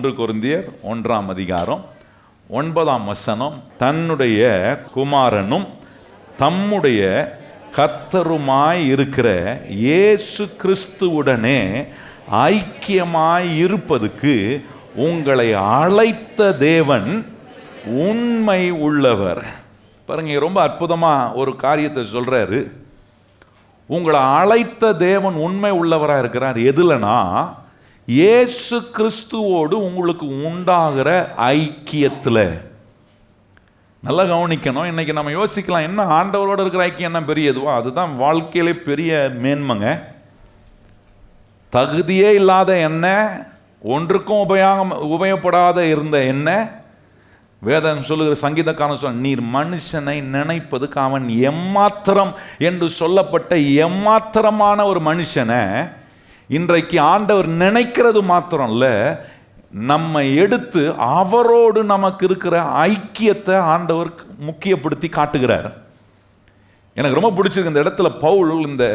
1 கொரிந்தியர் 1:9 தன்னுடைய குமாரனும் தம்முடைய கர்த்தருமாய் இருக்கிற இயேசு கிறிஸ்துவுடனே ஐக்கியமாய் இருப்பதுக்கு உங்களை அழைத்த தேவன் உண்மை உள்ளவர். பாருங்க, ரொம்ப அற்புதமா ஒரு காரியத்தை சொல்றாரு. உங்களை அழைத்த தேவன் உண்மை உள்ளவரா இருக்கிறார். எதுலனா, இயேசு கிறிஸ்துவோடு உங்களுக்கு உண்டாகிற ஐக்கியத்தில். நல்லா கவனிக்கணும். இன்னைக்கு நம்ம யோசிக்கலாம், என்ன ஆண்டவரோடு இருக்கிற ஐக்கியம் என்ன பெரியதுவோ? அதுதான் வாழ்க்கையிலே பெரிய மேன்மைங்க. தகுதியே இல்லாத என்ன, ஒன்றுக்கும் உபயோகப்படாத இருந்த என்ன, வேதம் சொல்லுகிற சங்கீதக்காரன் சொல்ல, நீர் மனுஷனை நினைப்பதுக்கு அவன் எம்மாத்திரம் என்று சொல்லப்பட்ட எம்மாத்திரமான ஒரு மனுஷனை இன்றைக்கு ஆண்டவர் நினைக்கிறது மாத்திரம் இல்லை, நம்ம எடுத்து அவரோடு நமக்கு இருக்கிற ஐக்கியத்தை ஆண்டவர் முக்கியப்படுத்தி காட்டுகிறார். எனக்கு ரொம்ப பிடிச்சிருக்கு இந்த இடத்துல பவுல் இந்த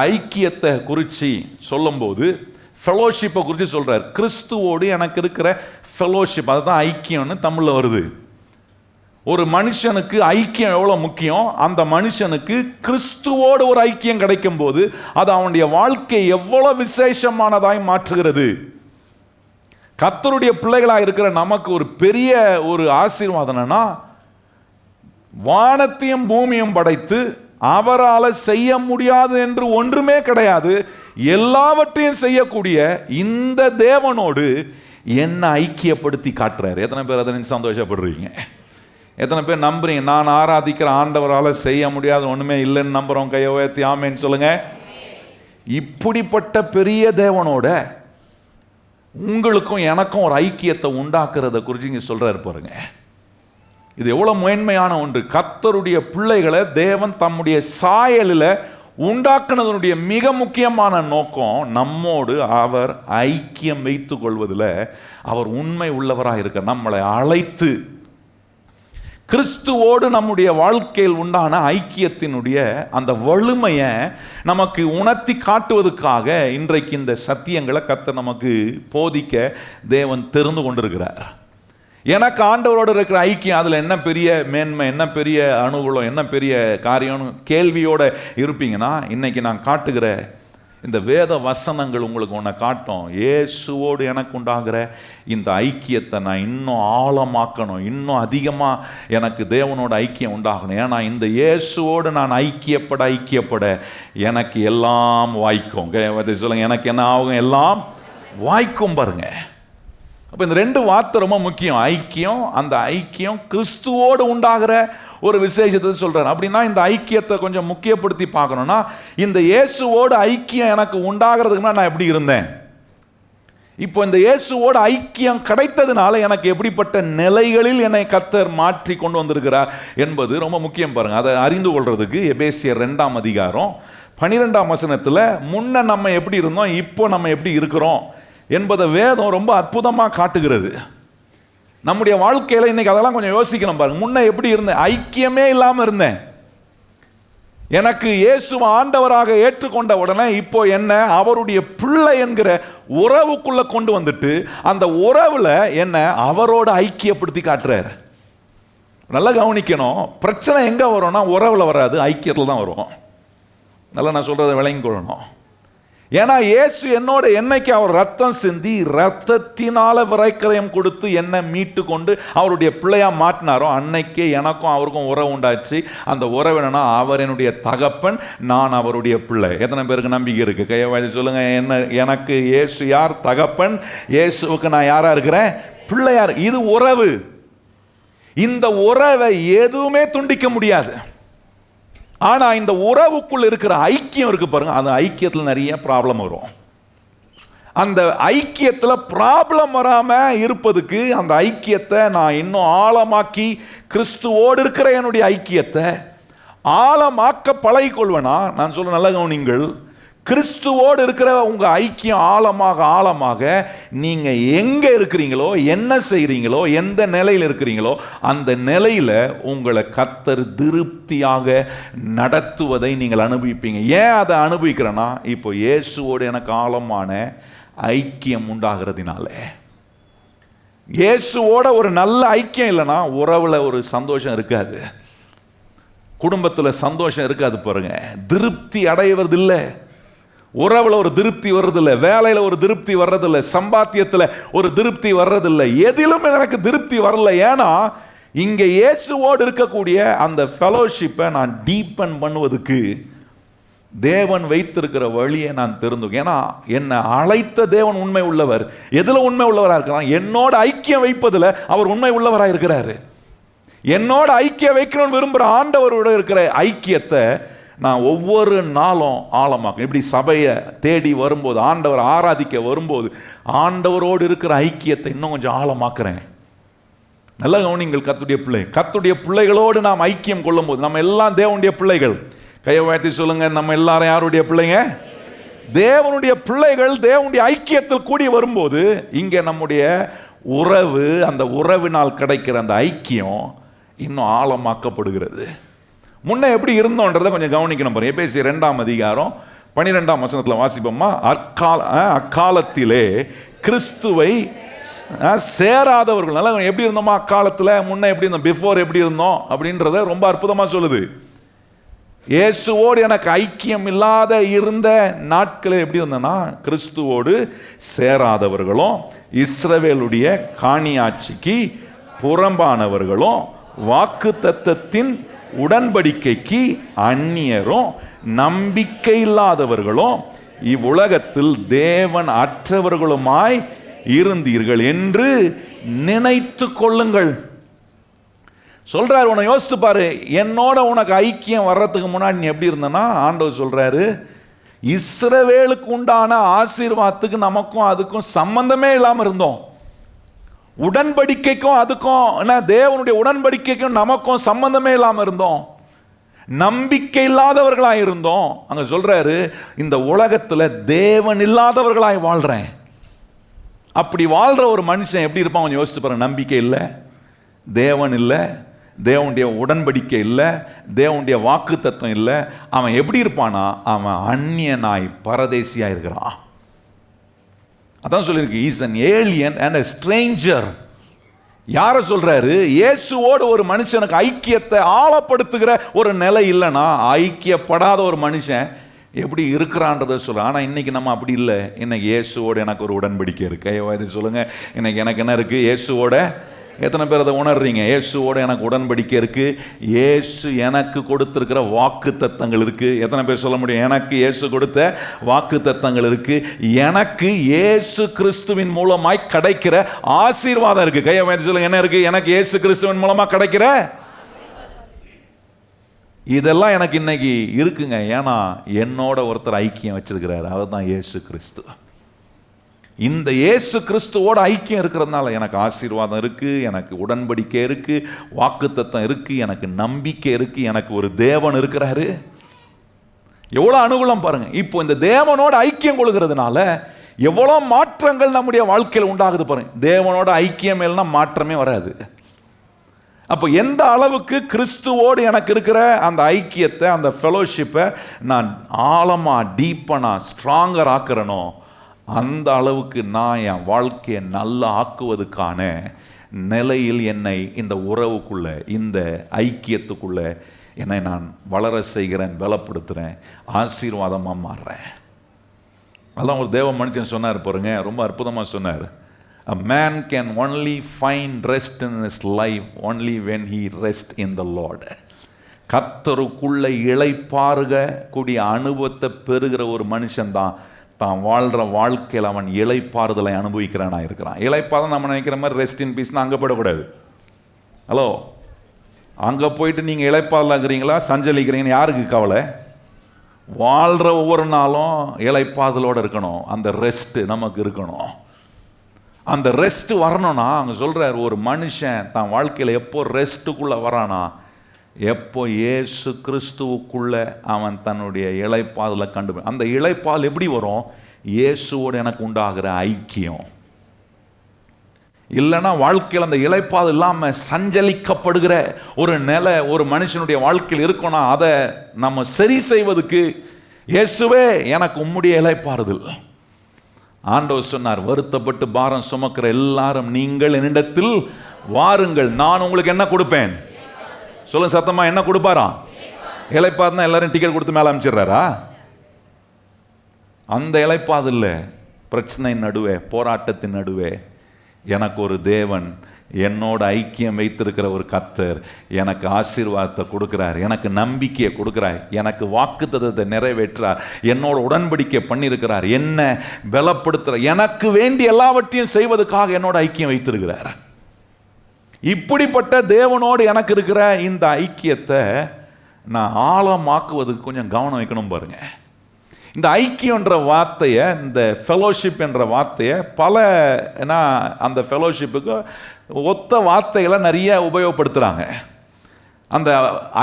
ஐக்கியத்தை குறித்து சொல்லும்போது ஃபெலோஷிப்பை குறித்து சொல்கிறார். கிறிஸ்துவோடு எனக்கு இருக்கிற ஃபெலோஷிப், அதுதான் ஐக்கியம்னு தமிழில் வருது. ஒரு மனுஷனுக்கு ஐக்கியம் எவ்வளோ முக்கியம், அந்த மனுஷனுக்கு கிறிஸ்துவோடு ஒரு ஐக்கியம் கிடைக்கும் போது அது அவனுடைய வாழ்க்கை எவ்வளோ விசேஷமானதாய் மாற்றுகிறது. கர்த்தருடைய பிள்ளைகளாக இருக்கிற நமக்கு ஒரு பெரிய ஒரு ஆசீர்வாதம் என்னன்னா, வானத்தையும் பூமியும் படைத்து அவரால் செய்ய முடியாது என்று ஒன்றுமே கிடையாது, எல்லாவற்றையும் செய்யக்கூடிய இந்த தேவனோடு என்ன ஐக்கியப்படுத்தி காட்டுறாரு. எத்தனை பேர் அதை சந்தோஷப்படுறீங்க? எத்தனை பேர் நம்புறீங்க? நான் ஆராதிக்கிற ஆண்டவரால் செய்ய முடியாது ஒன்றுமே இல்லைன்னு நம்புகிறோம்? கையை உயர்த்தி ஆமேன்னு சொல்லுங்க. இப்படிப்பட்ட பெரிய தேவனோட உங்களுக்கும் எனக்கும் ஒரு ஐக்கியத்தை உண்டாக்குறத குறித்து இங்கே சொல்கிறாரு பாருங்க. இது எவ்வளோ மேன்மையான ஒன்று. கர்த்தருடைய பிள்ளைகளை தேவன் தம்முடைய சாயலில் உண்டாக்குனதனுடைய மிக முக்கியமான நோக்கம், நம்மோடு அவர் ஐக்கியம் வைத்து கொள்வதில் அவர் உண்மை உள்ளவராக இருக்க, நம்மளை அழைத்து கிறிஸ்துவோடு நம்முடைய வாழ்க்கையில் உண்டான ஐக்கியத்தினுடைய அந்த வலிமையை நமக்கு உணர்த்தி காட்டுவதற்காக இன்றைக்கு இந்த சத்தியங்களை கர்த்தர் நமக்கு போதிக்க தேவன் தெரிந்து கொண்டிருக்கிறார். எனக்கு ஆண்டவரோடு இருக்கிற ஐக்கியம், அதில் என்ன பெரிய மேன்மை, என்ன பெரிய அனுகூலம், என்ன பெரிய காரியம்னு கேள்வியோடு இருப்பீங்கன்னா, இன்னைக்கு நான் காட்டுகிற இந்த வேத வசனங்கள் உங்களுக்கு ஒன்றை காட்டும். இயேசுவோடு எனக்கு உண்டாகிற இந்த ஐக்கியத்தை நான் இன்னும் ஆழமாக்கணும், இன்னும் அதிகமாக எனக்கு தேவனோட ஐக்கியம் உண்டாகணும். ஏன்னா இந்த இயேசுவோடு நான் ஐக்கியப்பட எனக்கு எல்லாம் வாய்க்கும். சொல்லுங்க, எனக்கு என்ன ஆகும்? எல்லாம் வாய்க்கும். பாருங்க, அப்போ இந்த ரெண்டு வார்த்தை ரொம்ப முக்கியம். ஐக்கியம், அந்த ஐக்கியம் கிறிஸ்துவோடு உண்டாகிற ஒரு விசேஷத்தை சொல்றாரு. அப்படின்னா இந்த ஐக்கியத்தை கொஞ்சம் முக்கியப்படுத்தி பார்க்கணும்னா, இந்த இயேசுவோடு ஐக்கியம் எனக்கு உண்டாகிறதுக்குன்னா நான் எப்படி இருந்தேன், இப்போ இந்த இயேசுவோடு ஐக்கியம் கிடைத்ததுனால எனக்கு எப்படிப்பட்ட நிலைகளில் என்னை கர்த்தர் மாற்றி கொண்டு வந்திருக்கிறார் என்பது ரொம்ப முக்கியம். பாருங்க, அதை அறிந்து கொள்றதுக்கு எபேசியர் 2:12 முன்ன நம்ம எப்படி இருந்தோம், இப்போ நம்ம எப்படி இருக்கிறோம் என்பதை வேதம் ரொம்ப அற்புதமாக காட்டுகிறது. நம்முடைய வாழ்க்கையில் இன்னைக்கு அதெல்லாம் கொஞ்சம் யோசிக்கணும். பாருங்க, முன்ன எப்படி இருந்தேன், ஐக்கியமே இல்லாமல் இருந்தேன். எனக்கு இயேசு ஆண்டவராக ஏற்றுக்கொண்ட உடனே இப்போ என்ன, அவருடைய பிள்ளை என்கிற உறவுக்குள்ள கொண்டு வந்துட்டு அந்த உறவுல என்ன அவரோட ஐக்கியப்படுத்தி காட்டுறாரு. நல்லா கவனிக்கணும். பிரச்சனை எங்க வரும்னா உறவுல வராது, ஐக்கியத்தில் தான் வரும். நல்லா நான் சொல்றதை விளங்கிக் கொள்ளணும். ஏன்னா இயேசு என்னோட என்னைக்கு அவர் ரத்தம் சிந்தி ரத்தத்தினால விரைக்கரையம் கொடுத்து என்னை மீட்டு கொண்டு அவருடைய பிள்ளையா மாட்டினாரோ, அன்னைக்கே எனக்கும் அவருக்கும் உறவு உண்டாச்சு. அந்த உறவு என்னன்னா, அவர் என்னுடைய தகப்பன், நான் அவருடைய பிள்ளை. எத்தனை பேருக்கு நம்பிக்கை இருக்கு? கையவாதி சொல்லுங்க. என்ன, எனக்கு இயேசு யார்? தகப்பன். இயேசுவுக்கு நான் யாரா இருக்கிறேன்? பிள்ளையார். இது உறவு. இந்த உறவை எதுவுமே துண்டிக்க முடியாது. ஆனா இந்த உறவுக்குள் இருக்கிற ஐக்கியம் இருக்கு பாருங்க, அந்த ஐக்கியத்தில் நிறைய ப்ராப்ளம் வரும். அந்த ஐக்கியத்தில் ப்ராப்ளம் வராம இருப்பதுக்கு அந்த ஐக்கியத்தை நான் இன்னும் ஆழமாக்கி கிறிஸ்துவோடு இருக்கிற என்னுடைய ஐக்கியத்தை ஆழமாக்க பழகிக்கொள்வேனா, நான் சொல்ல நல்ல கவனிங்கள். கிறிஸ்துவோடு இருக்கிற உங்க ஐக்கியம் ஆழமாக நீங்க எங்க இருக்கிறீங்களோ, என்ன செய்றீங்களோ, எந்த நிலையில் இருக்கிறீங்களோ அந்த நிலையில உங்களை கர்த்தர் திருப்தியாக நடத்துவதை நீங்கள் அனுபவிப்பீங்க. ஏன் அதை அனுபவிக்கிறேன்னா, இப்போ இயேசுவோடு எனக்கு ஆழமான ஐக்கியம் உண்டாகிறதுனால. இயேசுவோட ஒரு நல்ல ஐக்கியம் இல்லைன்னா உறவுல ஒரு சந்தோஷம் இருக்காது, குடும்பத்தில் சந்தோஷம் இருக்காது. பாருங்க, திருப்தி அடைவது இல்லை, உறவுல ஒரு திருப்தி வர்றதில்லை, வேலையில ஒரு திருப்தி வர்றதில்லை, சம்பாத்தியத்தில் ஒரு திருப்தி வர்றதில்லை, எதிலும் எனக்கு திருப்தி வரல. ஏன்னா இங்க இயேசுவோடு இருக்கக்கூடிய அந்த ஃபெலோஷிப்பை நான் டீப்பன் பண்ணுவதுக்கு தேவன் வைத்திருக்கிற வழியை நான் தெரிந்துக்கும். ஏன்னா என்னை அழைத்த தேவன் உண்மை உள்ளவர். எதுல உண்மை உள்ளவராக இருக்கிறார்? என்னோட ஐக்கியம் வைப்பதில் அவர் உண்மை உள்ளவராக இருக்கிறாரு. என்னோட ஐக்கியம் வைக்கணும்னு விரும்புகிற ஆண்டவரோட இருக்கிற ஐக்கியத்தை நான் ஒவ்வொரு நாளும் ஆழமாக்கும். இப்படி சபையை தேடி வரும்போது, ஆண்டவர் ஆராதிக்க வரும்போது, ஆண்டவரோடு இருக்கிற ஐக்கியத்தை இன்னும் கொஞ்சம் ஆழமாக்குறேன். நல்ல கவனிங்கள் கர்த்தருடைய பிள்ளை, கர்த்தருடைய பிள்ளைகளோடு நாம் ஐக்கியம் கொள்ளும் போது, நம்ம எல்லாம் தேவனுடைய பிள்ளைகள். கையை உயர்த்தி சொல்லுங்க, நம்ம எல்லாரும் யாருடைய பிள்ளைங்க? தேவனுடைய பிள்ளைகள். தேவனுடைய ஐக்கியத்தில் கூடி வரும்போது இங்கே நம்முடைய உறவு, அந்த உறவினால் கிடைக்கிற அந்த ஐக்கியம் இன்னும் ஆழமாக்கப்படுகிறது. முன்ன எப்படி இருந்தோன்றதை கொஞ்சம் கவனிக்கணும். பாருங்க, எபேசியர் 2ஆம் அதிகாரம் 12ஆம் வசனத்தில் வாசிப்போமா? அக்காலத்திலே கிறிஸ்துவை சேராதவர்கள். நல்லா எப்படி இருந்தோமா அக்காலத்தில்? முன்ன எப்படி இருந்தோம்? பிஃபோர் எப்படி இருந்தோம் அப்படின்றத ரொம்ப அற்புதமாக சொல்லுது. இயேசுவோடு எனக்கு ஐக்கியம் இல்லாத இருந்த நாட்களில் எப்படி இருந்தேன்னா, கிறிஸ்துவோடு சேராதவர்களும், இஸ்ரவேலுடைய காணியாட்சிக்கு புறம்பானவர்களும், வாக்கு தத்தத்தின் உடன்படிக்கைக்கு அந்நியரும், நம்பிக்கை இல்லாதவர்களும், இவ்வுலகத்தில் தேவன் அற்றவர்களுமாய் இருந்தீர்கள் என்று நினைத்து கொள்ளுங்கள். சொல்றாரு, உன்னை யோசித்து பாரு, என்னோட உனக்கு ஐக்கியம் வர்றதுக்கு முன்னாடி நீ எப்படி இருந்தனா? ஆண்டவர் சொல்றாரு, இஸ்ரவேலுக்கு உண்டான ஆசீர்வாதத்துக்கு நமக்கும் அதுக்கும் சம்பந்தமே இல்லாமல் இருந்தோம். உடன்படிக்கைக்கும் அதுக்கும், தேவனுடைய உடன்படிக்கைக்கும் நமக்கும் சம்பந்தமே இல்லாமல் இருந்தோம். நம்பிக்கை இல்லாதவர்களாய் இருந்தோம். அங்க சொல்றாரு, இந்த உலகத்தில் தேவன் இல்லாதவர்களாய் வாழ்றேன். அப்படி வாழ்ற ஒரு மனுஷன் எப்படி இருப்பான் கொஞ்சம் யோசிச்சு பாருங்க. நம்பிக்கை இல்லை, தேவன் இல்லை, தேவனுடைய உடன்படிக்கை இல்லை, தேவனுடைய வாக்கு தத்துவம் இல்லை. அவன் எப்படி இருப்பானா? அவன் அந்நியனாய் பரதேசியா இருக்கிறான். அதான் சொல்லியிருக்கு, is an alien and a stranger. யாரை சொல்றாரு? இயேசுவோடு ஒரு மனுஷனுக்கு ஐக்கியத்தை ஆழப்படுத்துகிற ஒரு நிலை இல்லைன்னா, ஐக்கியப்படாத ஒரு மனுஷன் எப்படி இருக்கிறான்றதை சொல்ல. ஆனால் இன்னைக்கு நம்ம அப்படி இல்லை. இன்னைக்கு இயேசுவோடு எனக்கு ஒரு உடன்படிக்கை இருக்கு. இது சொல்லுங்க, இன்னைக்கு எனக்கு என்ன இருக்கு? இயேசுவோட. எத்தனை பேர் அதை உணர்றீங்க? இயேசுவோட எனக்கு உடன்படிக்கை இருக்கு, இயேசு எனக்கு கொடுத்திருக்கிற வாக்கு தத்தங்கள் இருக்கு. எத்தனை பேர் சொல்ல முடியும்? எனக்கு இயேசு கொடுத்த வாக்கு தத்தங்கள் இருக்கு, எனக்கு இயேசு கிறிஸ்துவின் மூலமாய் கிடைக்கிற ஆசீர்வாதம் இருக்கு. கையை வைத்து சொல்லுங்க, என்ன இருக்கு? எனக்கு இயேசு கிறிஸ்துவின் மூலமா கிடைக்கிற இதெல்லாம் எனக்கு இன்னைக்கு இருக்குங்க. ஏன்னா என்னோட ஒருத்தர் ஐக்கியம் வச்சிருக்கிறார், அவர் தான் இயேசு கிறிஸ்து. இந்த இயேசு கிறிஸ்துவோட ஐக்கியம் இருக்கிறதுனால எனக்கு ஆசீர்வாதம் இருக்கு, எனக்கு உடன்படிக்கை இருக்கு, வாக்குத்தத்தம் இருக்கு, எனக்கு நம்பிக்கை இருக்கு, எனக்கு ஒரு தேவன் இருக்கிறாரு. எவ்வளவு அனுகூலம் பாருங்க. இப்போ இந்த தேவனோட ஐக்கியம் கொள்கிறதுனால எவ்வளவு மாற்றங்கள் நம்முடைய வாழ்க்கையில் உண்டாகுது பாருங்க. தேவனோட ஐக்கியம் இல்லைன்னா மாற்றமே வராது. அப்போ எந்த அளவுக்கு கிறிஸ்துவோடு எனக்கு இருக்கிற அந்த ஐக்கியத்தை, அந்த ஃபெலோஷிப்பை நான் ஆழமாக, டீப்பனாக, ஸ்ட்ராங்கர் ஆக்குறனோ, அந்த அளவுக்கு நான் என் வாழ்க்கையை நல்லா ஆக்குவதுக்கான நிலையில் என்னை இந்த உறவுக்குள்ள, இந்த ஐக்கியத்துக்குள்ள என்னை நான் வளர செய்கிறேன், பலப்படுத்துகிறேன், ஆசீர்வாதமாக மாறுறேன். அதான் ஒரு தேவ மனுஷன் சொன்னார் பாருங்க, ரொம்ப அற்புதமாக சொன்னார். A man can only find rest in his life only when he rests in the Lord. கர்த்தருக்குள்ள இளைப்பாறுக கூடிய அனுபவத்தை பெறுகிற ஒரு மனுஷன் தான் வாழ்கிற வாழ்க்கையில் அவன் இளைப்பாறுதலை அனுபவிக்கிறானா இருக்கிறான். இளைப்பாறுதல் நம்ம நினைக்கிற மாதிரி ரெஸ்ட் இன் பீஸ்னா அங்கே போயிடக்கூடாது. ஹலோ, அங்கே போயிட்டு நீங்கள் இளைப்பாறுதலாகிறீங்களா சஞ்சலிக்கிறீங்கன்னு யாருக்கு கவலை? வாழ்கிற ஒவ்வொரு நாளும் இளைப்பாறுதலோடு இருக்கணும். அந்த ரெஸ்ட் நமக்கு இருக்கணும். அந்த ரெஸ்ட் வரணும்னா அங்கே சொல்கிறார், ஒரு மனுஷன் தான் வாழ்க்கையில் எப்போ ரெஸ்ட்டுக்குள்ளே வரானா, எப்போ இயேசு கிறிஸ்துவுக்குள்ள அவன் தன்னுடைய இளைப்பாறுதலை கண்டு. அந்த இளைப்பால் எப்படி வரும்? இயேசுவோடு எனக்கு உண்டாகிற ஐக்கியம். இல்லைன்னா வாழ்க்கையில் அந்த இளைப்பால் இல்லாமல் சஞ்சலிக்கப்படுகிற ஒரு நிலை ஒரு மனுஷனுடைய வாழ்க்கையில் இருக்கும்னா, அதை நம்ம சரி செய்வதுக்கு இயேசுவே எனக்கு உம்முடைய இளைப்பாறுதல், ஆண்டவர் சொன்னார், வருத்தப்பட்டு பாரம் சுமக்கிற எல்லாரும் நீங்கள் என்னிடத்தில் வாருங்கள், நான் உங்களுக்கு என்ன கொடுப்பேன். சொல்லுங்க சத்தமா, என்ன கொடுப்பாராம்? இளைப்பாறுனா எல்லாரும் டிக்கெட் கொடுத்து மேலே அமைச்சிடுறாரா? அந்த இளைப்பாது இல்லை. பிரச்சனை நடுவே, போராட்டத்தின் நடுவே எனக்கு ஒரு தேவன், என்னோட ஐக்கியம் வைத்திருக்கிற ஒரு கர்த்தர் எனக்கு ஆசீர்வாதத்தை கொடுக்கிறார், எனக்கு நம்பிக்கையை கொடுக்கிறார், எனக்கு வாக்குத்தத்தத்தை நிறைவேற்றார், என்னோட உடன்படிக்கை பண்ணியிருக்கிறார், என்ன பலப்படுத்துற, எனக்கு வேண்டிய எல்லாவற்றையும் செய்வதற்காக என்னோட ஐக்கியம் வைத்திருக்கிறார். இப்படிப்பட்ட தேவனோடு எனக்கு இருக்கிற இந்த ஐக்கியத்தை நான் ஆழமாக்குவதுக்கு கொஞ்சம் கவனம் வைக்கணும் பாருங்க. இந்த ஐக்கியன்ற வார்த்தையை, இந்த ஃபெலோஷிப் என்ற வார்த்தையை அந்த ஃபெலோஷிப்புக்கு ஒத்த வார்த்தைகளை நிறைய உபயோகப்படுத்துகிறாங்க. அந்த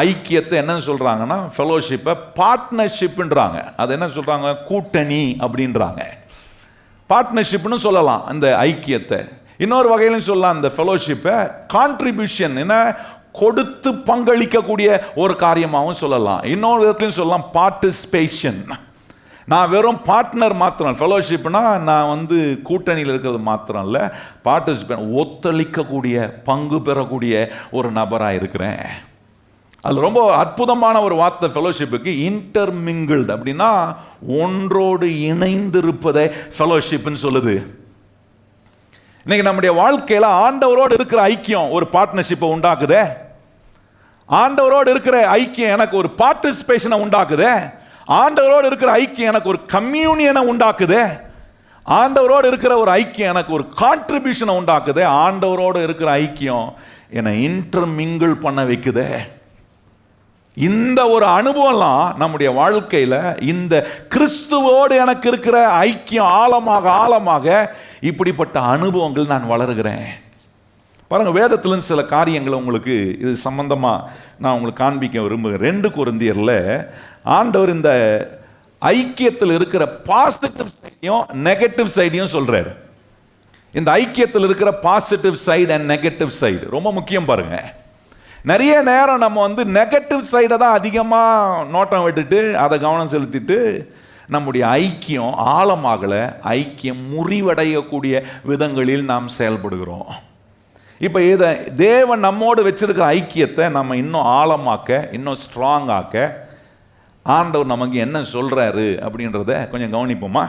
ஐக்கியத்தை என்னன்னு சொல்கிறாங்கன்னா, ஃபெலோஷிப்பை பார்ட்னர்ஷிப்ன்றாங்க. அது என்ன சொல்கிறாங்க? கூட்டணி அப்படின்றாங்க. பார்ட்னர்ஷிப்னு சொல்லலாம் அந்த ஐக்கியத்தை. இன்னொரு வகையிலும் சொல்லலாம் அந்த ஃபெலோஷிப்பை கான்ட்ரிபியூஷன், என்ன கொடுத்து பங்களிக்கக்கூடிய ஒரு காரியமாகவும் சொல்லலாம். இன்னொரு விதத்துலையும் சொல்லலாம் பார்ட்டிசிபேஷன். நான் வெறும் பார்ட்னர் மாத்திரம், ஃபெலோஷிப்னா நான் கூட்டணியில் இருக்கிறது மாத்திரம் இல்லை, பார்ட்டிசிபேட், ஒத்தளிக்கக்கூடிய, பங்கு பெறக்கூடிய ஒரு நபராக இருக்கிறேன். அது ரொம்ப அற்புதமான ஒரு வார்த்தை ஃபெலோஷிப்புக்கு. இன்டர்மிங்கிள்டு அப்படின்னா ஒன்றோடு இணைந்திருப்பதை ஃபெலோஷிப்னு சொல்லுது. இன்னைக்கு நம்முடைய வாழ்க்கையில் ஆண்டவரோடு இருக்கிற ஐக்கியம் ஒரு பார்ட்னர்ஷிப்பை உண்டாக்குதே. ஆண்டவரோடு இருக்கிற ஐக்கியம் எனக்கு ஒரு பார்ட்டிசிபேஷனை உண்டாக்குதே. ஆண்டவரோடு இருக்கிற ஐக்கியம் எனக்கு ஒரு கம்யூனியனை உண்டாக்குதே. ஆண்டவரோடு இருக்கிற ஒரு ஐக்கியம் எனக்கு ஒரு கான்ட்ரிபியூஷனை உண்டாக்குதே. ஆண்டவரோடு இருக்கிற ஐக்கியம் என்னை இன்டர்மிங்கிள் பண்ண வைக்குதே. இந்த ஒரு அனுபவம்லாம் நம்முடைய வாழ்க்கையில், இந்த கிறிஸ்துவோடு எனக்கு இருக்கிற ஐக்கியம் ஆழமாக ஆழமாக இப்படிப்பட்ட அனுபவங்கள் நான் வளருகிறேன். பாருங்க, வேதத்திலிருந்து சில காரியங்களை உங்களுக்கு இது சம்பந்தமாக நான் உங்களுக்கு காண்பிக்க விரும்புகிறேன். 2 கொரிந்தியரில் ஆண்டவர் இந்த ஐக்கியத்தில் இருக்கிற பாசிட்டிவ் சைடையும் நெகட்டிவ் சைடையும் சொல்றாரு. இந்த ஐக்கியத்தில் இருக்கிற positive side and negative side ரொம்ப முக்கியம். பாருங்க, நிறைய நேரம் நம்ம நெகட்டிவ் சைடை தான் அதிகமாக நோட்டம் விட்டுட்டு அதை கவனம் செலுத்திட்டு நம்முடைய ஐக்கியம் ஆழமாகல, ஐக்கியம் முறிவடையக்கூடிய விதங்களில் நாம் செயல்படுகிறோம். இப்போ இதை தேவன் நம்மோடு வச்சிருக்கிற ஐக்கியத்தை நம்ம இன்னும் ஆழமாக்க, இன்னும் ஸ்ட்ராங் ஆக்க ஆண்டவர் நமக்கு என்ன சொல்றாரு அப்படின்றத கொஞ்சம் கவனிப்போமா?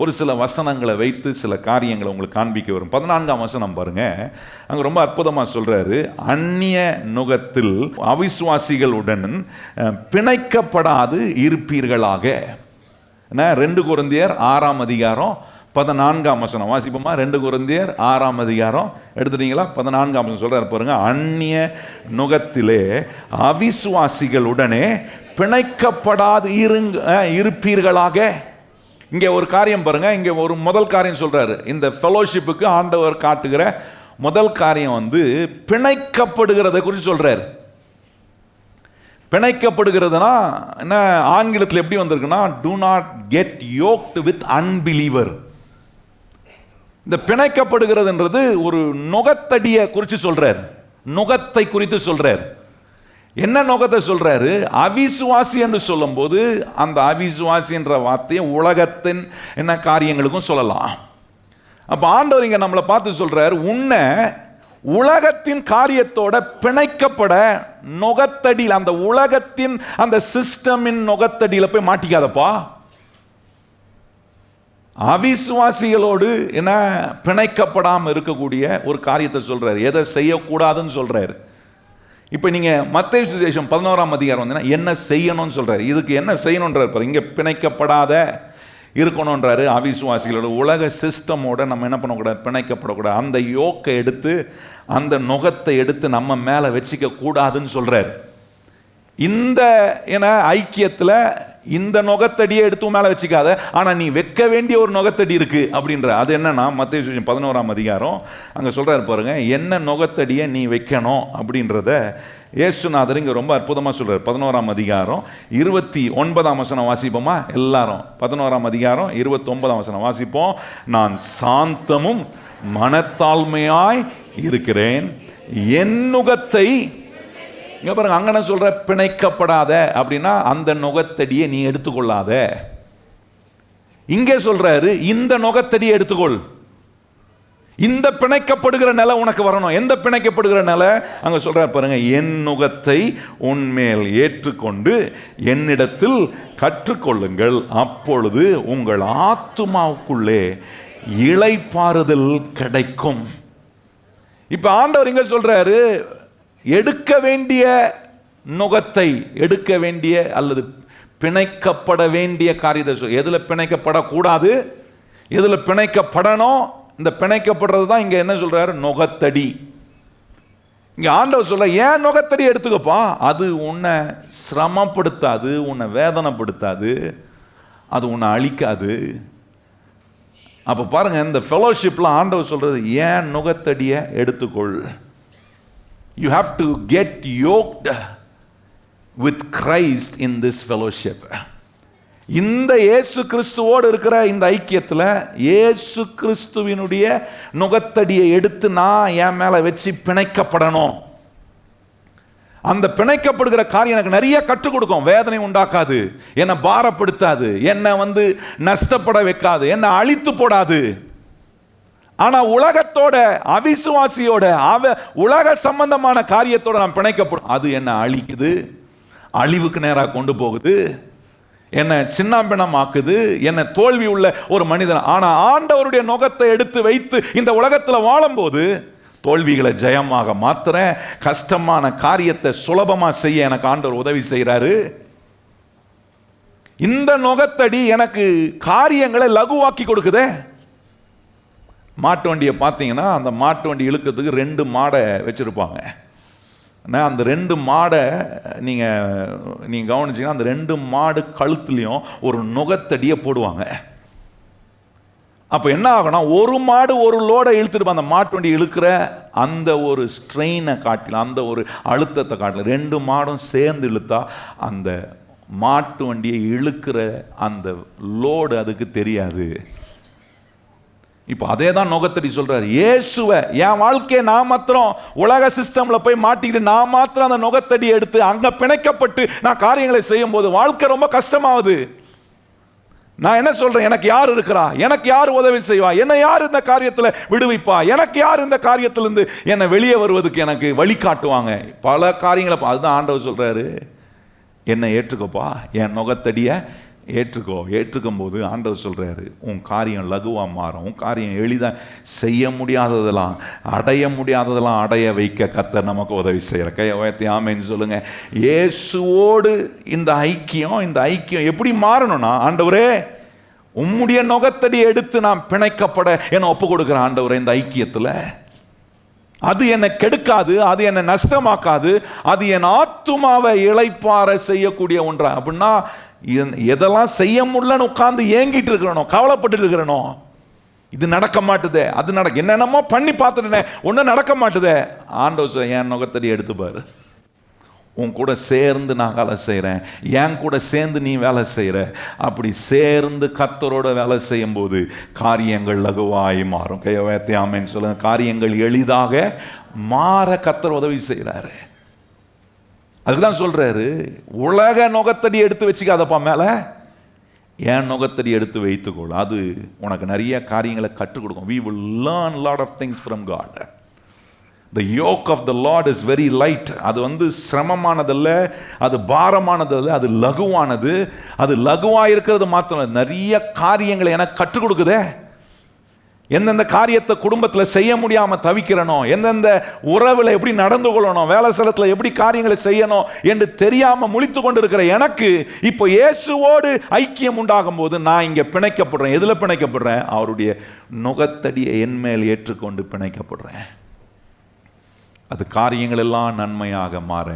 ஒரு சில வசனங்களை வைத்து சில காரியங்களை உங்களுக்கு காண்பிக்க வரும். 14ஆம் வசனம் பாருங்க, அங்கே ரொம்ப அற்புதமாக சொல்றாரு, அந்நிய நுகத்தில் அவிசுவாசிகளுடன் பிணைக்கப்படாது இருப்பீர்களாக. 2 கொரிந்தியர் 6ஆம் அதிகாரம் 14ஆம் வசனம் வாசிப்போமா? 2 கொரிந்தியர் 6ஆம் அதிகாரம் எடுத்துட்டீங்களா? 14ஆம் வசனம் சொல்றாரு பாருங்க, அந்நிய நுகத்திலே அவிசுவாசிகளுடனே பிணைக்கப்படாது இருப்பீர்களாக. இங்கே ஒரு காரியம் பாருங்க, இங்கே ஒரு முதல் காரியம் சொல்றாரு. இந்த ஃபெலோஷிப்புக்கு ஆண்டவர் காட்டுகிற முதல் காரியம் பிணைக்கப்படுகிறத குறித்து சொல்றாரு. பிணைக்கப்படுகிறதுனா என்ன? ஆங்கிலத்தில் எப்படி வந்திருக்குன்னா, do not get yoked with unbeliever. இந்த பிணைக்கப்படுகிறதுன்றது ஒரு நுகத்தடியை குறித்து சொல்றார், நுகத்தை குறித்து சொல்றார். என்ன நுகத்தை சொல்றாரு? அவிசுவாசி என்று சொல்லும் போது அந்த அவிசுவாசி என்ற வார்த்தையை உலகத்தின் என்ன காரியங்களுக்கும் சொல்லலாம். அப்ப ஆண்டவர் இங்க நம்மளை பார்த்து சொல்றாரு, உன்னை உலகத்தின் காரியத்தோட பிணைக்கப்பட நுகத்தடியில், அந்த உலகத்தின் அந்த சிஸ்டமின் நுகத்தடியில போய் மாட்டிக்காதப்பா. அவிசுவாசிகளோடு என்ன பிணைக்கப்படாமல் இருக்கக்கூடிய ஒரு காரியத்தை சொல்றாரு, எதை செய்யக்கூடாதுன்னு சொல்றாரு. இப்போ நீங்க மத்தேயு சுவிசேஷம் 11ஆம் அதிகாரம் என்ன செய்யணும்னு சொல்றாரு. இதுக்கு என்ன செய்யணும்ன்றாரு, இங்க பிணைக்கப்படாத இருக்கணும்ன்றாரு. அவிசுவாசிகளோட உலக சிஸ்டமோட நம்ம என்ன பண்ணக்கூடாது? பிணைக்கப்படக்கூடாது. அந்த யோக்கை எடுத்து, அந்த நுகத்தை எடுத்து நம்ம மேலே வச்சுக்க கூடாதுன்னு சொல்றாரு. இந்த ஐக்கியத்தில் இந்த நுகத்தடியை எடுத்து மேலே வச்சுக்காத, ஆனால் நீ வைக்க வேண்டிய ஒரு நுகத்தடி இருக்கு அப்படின்ற. அது என்னன்னா மத்தேயு சுவிசேஷம் 11ஆம் அதிகாரம் அங்கே சொல்றாரு பாருங்க, என்ன நுகத்தடியை நீ வைக்கணும் அப்படின்றத இயேசுநாதர் இங்கே ரொம்ப அற்புதமாக சொல்றாரு. 11ஆம் அதிகாரம் 29ஆம் வசனம் வாசிப்போமா எல்லாரும்? 11ஆம் அதிகாரம் 29ஆம் வசனம் வாசிப்போம். நான் சாந்தமும் மனத்தாழ்மையாய் இருக்கிறேன், என் நுகத்தை இங்க பாருங்க, அங்கே சொல்ற பிணைக்கப்படாத அப்படின்னா அந்த நுகத்தடியை நீ எடுத்துக்கொள்ளாத. இங்கே சொல்றாரு, இந்த நுகத்தடியை எடுத்துக்கொள். இந்த பிணைக்கப்படுகிற நிலை உனக்கு வரணும். எந்த பிணைக்கப்படுகிற நிலை? அங்க சொல்றாரு பாருங்க, என் நுகத்தை உன்மேல் ஏற்றுக்கொண்டு என்னிடத்தில் கற்றுக்கொள்ளுங்கள், அப்பொழுது உங்கள் ஆத்துமாவுக்குள்ளே இளைப்பாறுதல் கிடைக்கும். இப்ப ஆண்டவர் இங்க சொல்றாரு, எடுக்க வேண்டிய நுகத்தை, எடுக்க வேண்டிய அல்லது பிணைக்கப்பட வேண்டிய காரியத்தை, எதுல பிணைக்கப்படக்கூடாது, எதுல பிணைக்கப்படணும், இந்த பிணைக்கப்படுறது தான் இங்க என்ன சொல்றாரு, நுகத்தடி. இங்க ஆண்டவர் சொல்ற, ஏன் நுகத்தடி எடுத்துக்கப்பா, அது உன்னை சிரமப்படுத்தாது, உன்னை வேதனைப்படுத்தாது, அது உன்னை அழிக்காது. அப்ப பாருங்க, இந்த ஃபெலோஷிப்ல ஆண்டவர் சொல்றது, ஏன் நுகத்தடியை எடுத்துக்கொள். You have to get yoked with Christ in this fellowship. இந்த இயேசு கிறிஸ்துவோடு இருக்கிற இந்த ஐக்கியத்தில் இயேசு கிறிஸ்துவினுடைய நுகத்தடியை எடுத்து நான் என் மேல வச்சு பிணைக்கப்படணும். அந்த பிணைக்கப்படுகிற காரியம் எனக்கு நிறைய கற்றுக் கொடுக்கும். வேதனை உண்டாக்காது, என்னை பாரப்படுத்தாது, என்னை நஷ்டப்பட வைக்காது, என்னை அழித்து போடாது. ஆனா உலகத்தோட, அவிசுவாசியோட, உலக சம்பந்தமான காரியத்தோட நான் பிணைக்கப்படும், அது என்னை அழிக்குது, அழிவுக்கு நேராக கொண்டு போகுது, என்னை சின்னாம்பின்னமாக்குது, என்னை தோல்வி உள்ள ஒரு மனிதன். ஆனா ஆண்டவருடைய நுகத்தை எடுத்து வைத்து இந்த உலகத்தில் வாழும்போது தோல்விகளை ஜெயமாக மாத்துறேன், கஷ்டமான காரியத்தை சுலபமா செய்ய எனக்கு ஆண்டவர் உதவி செய்யறாரு. இந்த நுகத்தடி எனக்கு காரியங்களை லகுவாக்கி கொடுக்குதே. மாட்டு வண்டியை பார்த்தீங்கன்னா, அந்த மாட்டு வண்டி இழுக்கிறதுக்கு 2 மாடை வச்சிருப்பாங்க. அந்த 2 மாடை நீங்கள் கவனிச்சிங்கன்னா, அந்த 2 மாடு கழுத்துலையும் ஒரு நுகத்தடியை போடுவாங்க. அப்போ என்ன ஆகும்னா, ஒரு மாடு ஒரு லோடை இழுத்துட்டு அந்த மாட்டு வண்டி இழுக்கிற அந்த ஒரு ஸ்ட்ரெயினை காட்டில, அந்த ஒரு அழுத்தத்தை காட்டில 2 மாடும் சேர்ந்து இழுத்தா அந்த மாட்டு வண்டியை இழுக்கிற அந்த லோடு அதுக்கு தெரியாது. இப்போ அதே தான் நுகத்தடி சொல்றாரு. இயேசுவை என் வாழ்க்கையை நான் மாத்திரம் உலக சிஸ்டம்ல போய் மாட்டிக்கிட்டு நான் மாத்திரம் அந்த நுகத்தடி எடுத்து அங்க பிணைக்கப்பட்டு நான் காரியங்களை செய்யும் போது வாழ்க்கை ரொம்ப கஷ்டமாகுது. நான் என்ன சொல்றேன், எனக்கு யார் இருக்கிறா, எனக்கு யார் உதவி செய்வா, என்னை யார் இந்த காரியத்தில் விடுவிப்பா, எனக்கு யார் இந்த காரியத்திலிருந்து என்னை வெளியே வருவதுக்கு எனக்கு வழி காட்டுவாங்க. பல காரியங்களை அதுதான் ஆண்டவர் சொல்றாரு, என்னை ஏற்றுக்கப்பா, என் நுகத்தடியை ஏற்றுக்கோ. ஏற்றுக்கும் போது ஆண்டவர் சொல்றாரு, உன் காரியம் லகுவா மாறும், உன் காரியம் எளிதாக செய்ய முடியாததெல்லாம் அடைய முடியாததெல்லாம் அடைய வைக்க கர்த்தர் நமக்கு உதவி செய்யற. கையை உயர்த்தி ஆமென்னு சொல்லுங்க. இயேசுவோடு இந்த ஐக்கியம் எப்படி மாறணும்னா, ஆண்டவரே உம்முடைய நுகத்தடி எடுத்து நான் பிணைக்கப்பட என்னை ஒப்பு கொடுக்குறேன். ஆண்டவரே இந்த ஐக்கியத்தில் அது என்னை கெடுக்காது, அது என்னை நஷ்டமாக்காது, அது என் ஆத்துமாவை இளைப்பாற செய்யக்கூடிய ஒன்றா. அப்படின்னா எதெல்லாம் செய்ய முடியலன்னு உட்கார்ந்து ஏங்கிட்டு இருக்கிறனோ, கவலைப்பட்டு இருக்கிறனோ, இது நடக்க மாட்டுதே, அது நடக்க என்னென்னமோ பண்ணி பார்த்துட்டேனே, ஒன்றும் நடக்க மாட்டுதே. ஆண்டவர் என் நுகத்தடி எடுத்துப்பாரு, உன் கூட சேர்ந்து நான் வேலை செய்கிறேன், என் கூட சேர்ந்து நீ வேலை செய்கிற. அப்படி சேர்ந்து கர்த்தரோட வேலை செய்யும் போது காரியங்கள் லகுவாய் மாறும். கையவேத்தி ஆமென்னு சொல்லுங்க. காரியங்கள் எளிதாக மாற கர்த்தர் உதவி செய்கிறாரு. அதுக்குதான் சொல்றாரு, உலக நுகத்தடி எடுத்து வச்சுக்காதப்பா மேல, என் நுகத்தடி எடுத்து வைத்துக்கொள், அது உனக்கு நிறைய காரியங்களை கற்றுக் கொடுக்கும். We will learn a lot of things from God. The yoke of the Lord is very light. அது சிரமமானதல்ல, அது பாரமானதல்ல, அது லகுவானது. அது லகுவா இருக்கிறது மாத்திரம் நிறைய காரியங்களை எனக்கு கற்றுக் கொடுக்குதே. எந்தெந்த காரியத்தை குடும்பத்தில் செய்ய முடியாமல் தவிக்கிறனோ, எந்தெந்த உறவில் எப்படி நடந்து கொள்ளணும், வேலை ஸ்தலத்தில் எப்படி காரியங்களை செய்யணும் என்று தெரியாமல் முழித்து கொண்டு இருக்கிற எனக்கு இப்போ இயேசுவோடு ஐக்கியம் உண்டாகும் போது நான் இங்கே பிணைக்கப்படுறேன். எதில் பிணைக்கப்படுறேன்? அவருடைய நுகத்தடியை என்மேல் ஏற்றுக்கொண்டு பிணைக்கப்படுறேன். அது காரியங்கள் எல்லாம் நன்மையாக மாற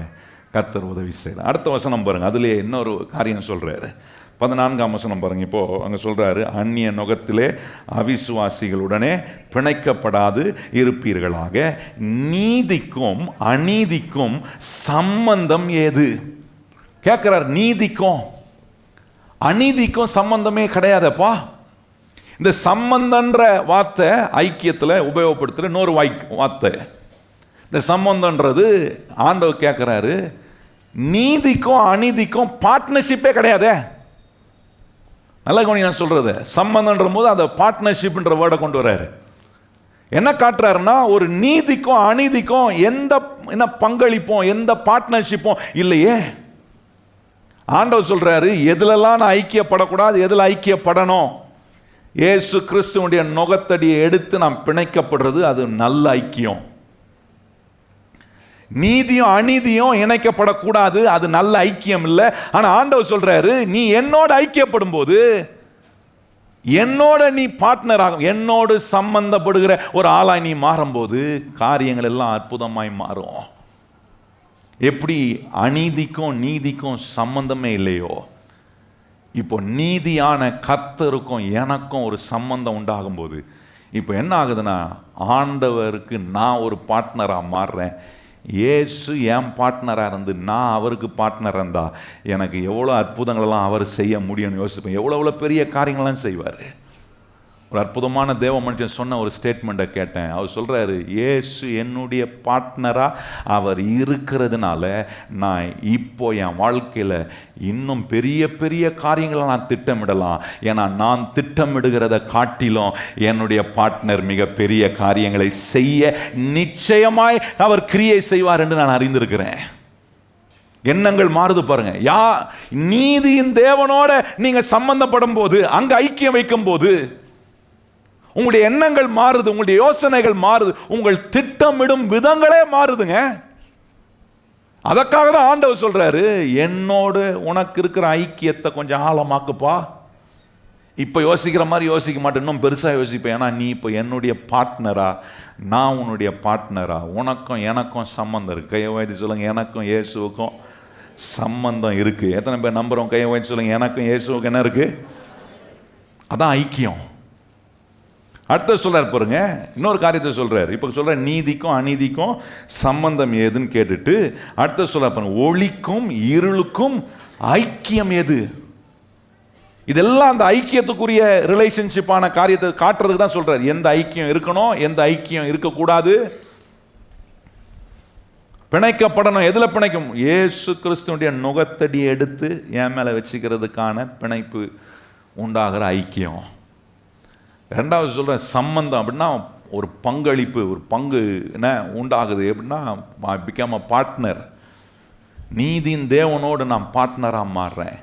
கர்த்தர் உதவி செய்யலாம். அடுத்த வசனம் பாருங்க, அதுலேயே இன்னொரு காரியம் சொல்றாரு. 14ஆம் வசனம் பாருங்க. இப்போ அங்க சொல்றாரு, அந்நிய நுகத்திலே அவிசுவாசிகளுடனே பிணைக்கப்படாது இருப்பீர்களாக, நீதிக்கும் அநீதிக்கும் சம்பந்தம் ஏது? கேட்கிறார். நீதிக்கும் அநீதிக்கும் சம்பந்தமே கிடையாதப்பா. இந்த சம்பந்தன்ற வார்த்தை ஐக்கியத்தில் உபயோகப்படுத்துகிற இன்னொரு வார்த்தை. இந்த சம்பந்தன்றது ஆண்டவர் கேட்கிறாரு, நீதிக்கும் அநீதிக்கும் பார்ட்னர்ஷிப்பே கிடையாதே. நல்லா கவனிங்க நான் சொல்றது. சம்பந்தன்ற போது அந்த பார்ட்னர்ஷிப்ன்ற வேர்டை கொண்டு வர்றாரு. என்ன காட்டுறாருன்னா, ஒரு நீதிக்கும் அநீதிக்கும் எந்த பங்களிப்பும் எந்த பார்ட்னர்ஷிப்பும் இல்லையே. ஆண்டவர் சொல்றாரு, எதுலெல்லாம் நான் ஐக்கியப்படக்கூடாது, எதுல ஐக்கியப்படணும். இயேசு கிறிஸ்துவனுடைய நுகத்தடியை எடுத்து நாம் பிணைக்கப்படுறது அது நல்ல ஐக்கியம். நீதியும் அநீதியும் இணைக்கப்படக்கூடாது, அது நல்ல ஐக்கியம் இல்லை. ஆனா ஆண்டவர் சொல்றாரு, நீ என்னோட ஐக்கியப்படும் போது, என்னோட நீ பார்ட்னர் ஆகும், என்னோடு சம்பந்தப்படுகிற ஒரு ஆளாய் நீ மாறும்போது காரியங்கள் எல்லாம் அற்புதமாய் மாறும். எப்படி அநீதிக்கும் நீதிக்கும் சம்பந்தமே இல்லையோ, இப்போ நீதியான கர்த்தருக்கும் எனக்கும் ஒரு சம்பந்தம் உண்டாகும் போது இப்போ என்ன ஆகுதுன்னா, ஆண்டவருக்கு நான் ஒரு பார்ட்னராக மாறுறேன். இயேசு என் பார்ட்னராக இருந்து நான் அவருக்கு பார்ட்னராக இருந்தா எனக்கு எவ்வளோ அற்புதங்களெல்லாம் அவர் செய்ய முடியும்னு யோசிப்பேன். எவ்வளோ பெரிய காரியங்கள்லாம் செய்வார். ஒரு அற்புதமான தேவ மனுஷன் சொன்ன ஒரு ஸ்டேட்மெண்ட்டை கேட்டேன். அவர் சொல்கிறாரு, இயேசு என்னுடைய பார்ட்னராக அவர் இருக்கிறதுனால நான் இப்போ என் வாழ்க்கையில் இன்னும் பெரிய பெரிய காரியங்களை நான் திட்டமிடலாம். ஏன்னா நான் திட்டமிடுகிறத காட்டிலும் என்னுடைய பார்ட்னர் மிக பெரிய காரியங்களை செய்ய நிச்சயமாய் அவர் கிரியை செய்வார் என்று நான் அறிந்திருக்கிறேன். எண்ணங்கள் மாறுது பாருங்க. நீதியின் தேவனோட நீங்க சம்பந்தப்படும் போது, அங்க ஐக்கியம் வைக்கும் போது உங்களுடைய எண்ணங்கள் மாறுது, உங்களுடைய யோசனைகள் மாறுது, உங்கள் திட்டமிடும் விதங்களே மாறுதுங்க. அதற்காக தான் ஆண்டவர் சொல்றாரு, என்னோடு உனக்கு இருக்கிற ஐக்கியத்தை கொஞ்சம் ஆழமாக்குப்பா. இப்ப யோசிக்கிற மாதிரி யோசிக்க மாட்டேன், இன்னும் பெருசா யோசிப்பேன். ஏன்னா நீ இப்போ என்னுடைய பார்ட்னரா, நான் உன்னுடைய பார்ட்னரா, உனக்கும் எனக்கும் சம்பந்தம் இருக்கு. கையை வைத்து சொல்லுங்க, எனக்கும் இயேசுவுக்கும் சம்பந்தம் இருக்கு. எத்தனை பேர் நம்புறோம்? கையை வைத்து சொல்லுங்க, எனக்கும் இயேசுவுக்கும் என்ன இருக்கு? அதான் ஐக்கியம். அடுத்த சொல்றாரு பாருங்க, இன்னொரு காரியத்தை சொல்றாரு. இப்ப சொல்ற நீதிக்கும் அநீதிக்கும் சம்பந்தம் ஏதுன்னு கேட்டுட்டு அடுத்த சொல்ற பாருங்க, ஒளிக்கும் இருளுக்கும் ஐக்கியம் எது? இதெல்லாம் அந்த ஐக்கியத்துக்குரிய ரிலேஷன்ஷிப்பான காரியத்தை காட்டுறதுக்கு தான் சொல்றாரு. எந்த ஐக்கியம் இருக்கணும், எந்த ஐக்கியம் இருக்கக்கூடாது, பிணைக்கப்படணும். எதுல பிணைக்கும்? இயேசு கிறிஸ்துடைய நுகத்தடியை எடுத்து என் மேல வச்சுக்கிறதுக்கான பிணைப்பு உண்டாகிற ஐக்கியம். ரெண்டாவது சொல்ற சம்பந்தம் அப்படின்னா ஒரு பங்களிப்பு, ஒரு பங்கு என்ன உண்டாகுது அப்படின்னா பிகம் அ பார்ட்னர். நீதியின் தேவனோடு நான் பார்ட்னராக மாறுறேன்.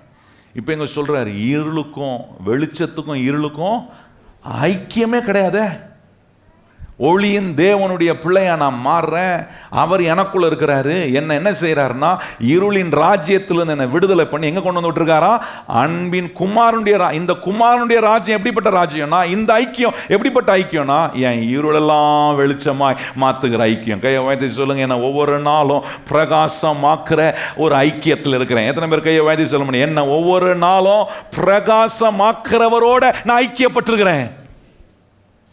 இப்போ எங்க சொல்றாரு, இருளுக்கும் வெளிச்சத்துக்கும் இருளுக்கும் ஐக்கியமே கிடையாது. ஒளியின் தேவனுடைய பிள்ளையா நான் மாறுறேன். அவர் எனக்குள்ள இருக்கிறாரு. என்ன செய்யறாருன்னா, இருளின் ராஜ்யத்திலிருந்து என்னை விடுதலை பண்ணி எங்க கொண்டு வந்து விட்டுருக்காரா? அன்பின் குமாரனுடைய இந்த குமாரனுடைய ராஜ்யம் எப்படிப்பட்ட ராஜ்யம்னா, இந்த ஐக்கியம் எப்படிப்பட்ட ஐக்கியம்னா, என் இருளெல்லாம் வெளிச்சமாய் மாத்துகிற ஐக்கியம். கையை வைத்து சொல்லுங்க, என்ன ஒவ்வொரு நாளும் பிரகாசமாக்குற ஒரு ஐக்கியத்தில் இருக்கிறேன். எத்தனை பேர் கையை வைத்து சொல்ல முடியும்? என்ன ஒவ்வொரு நாளும் பிரகாசமாக்குறவரோட நான் ஐக்கியப்பட்டிருக்கிறேன்.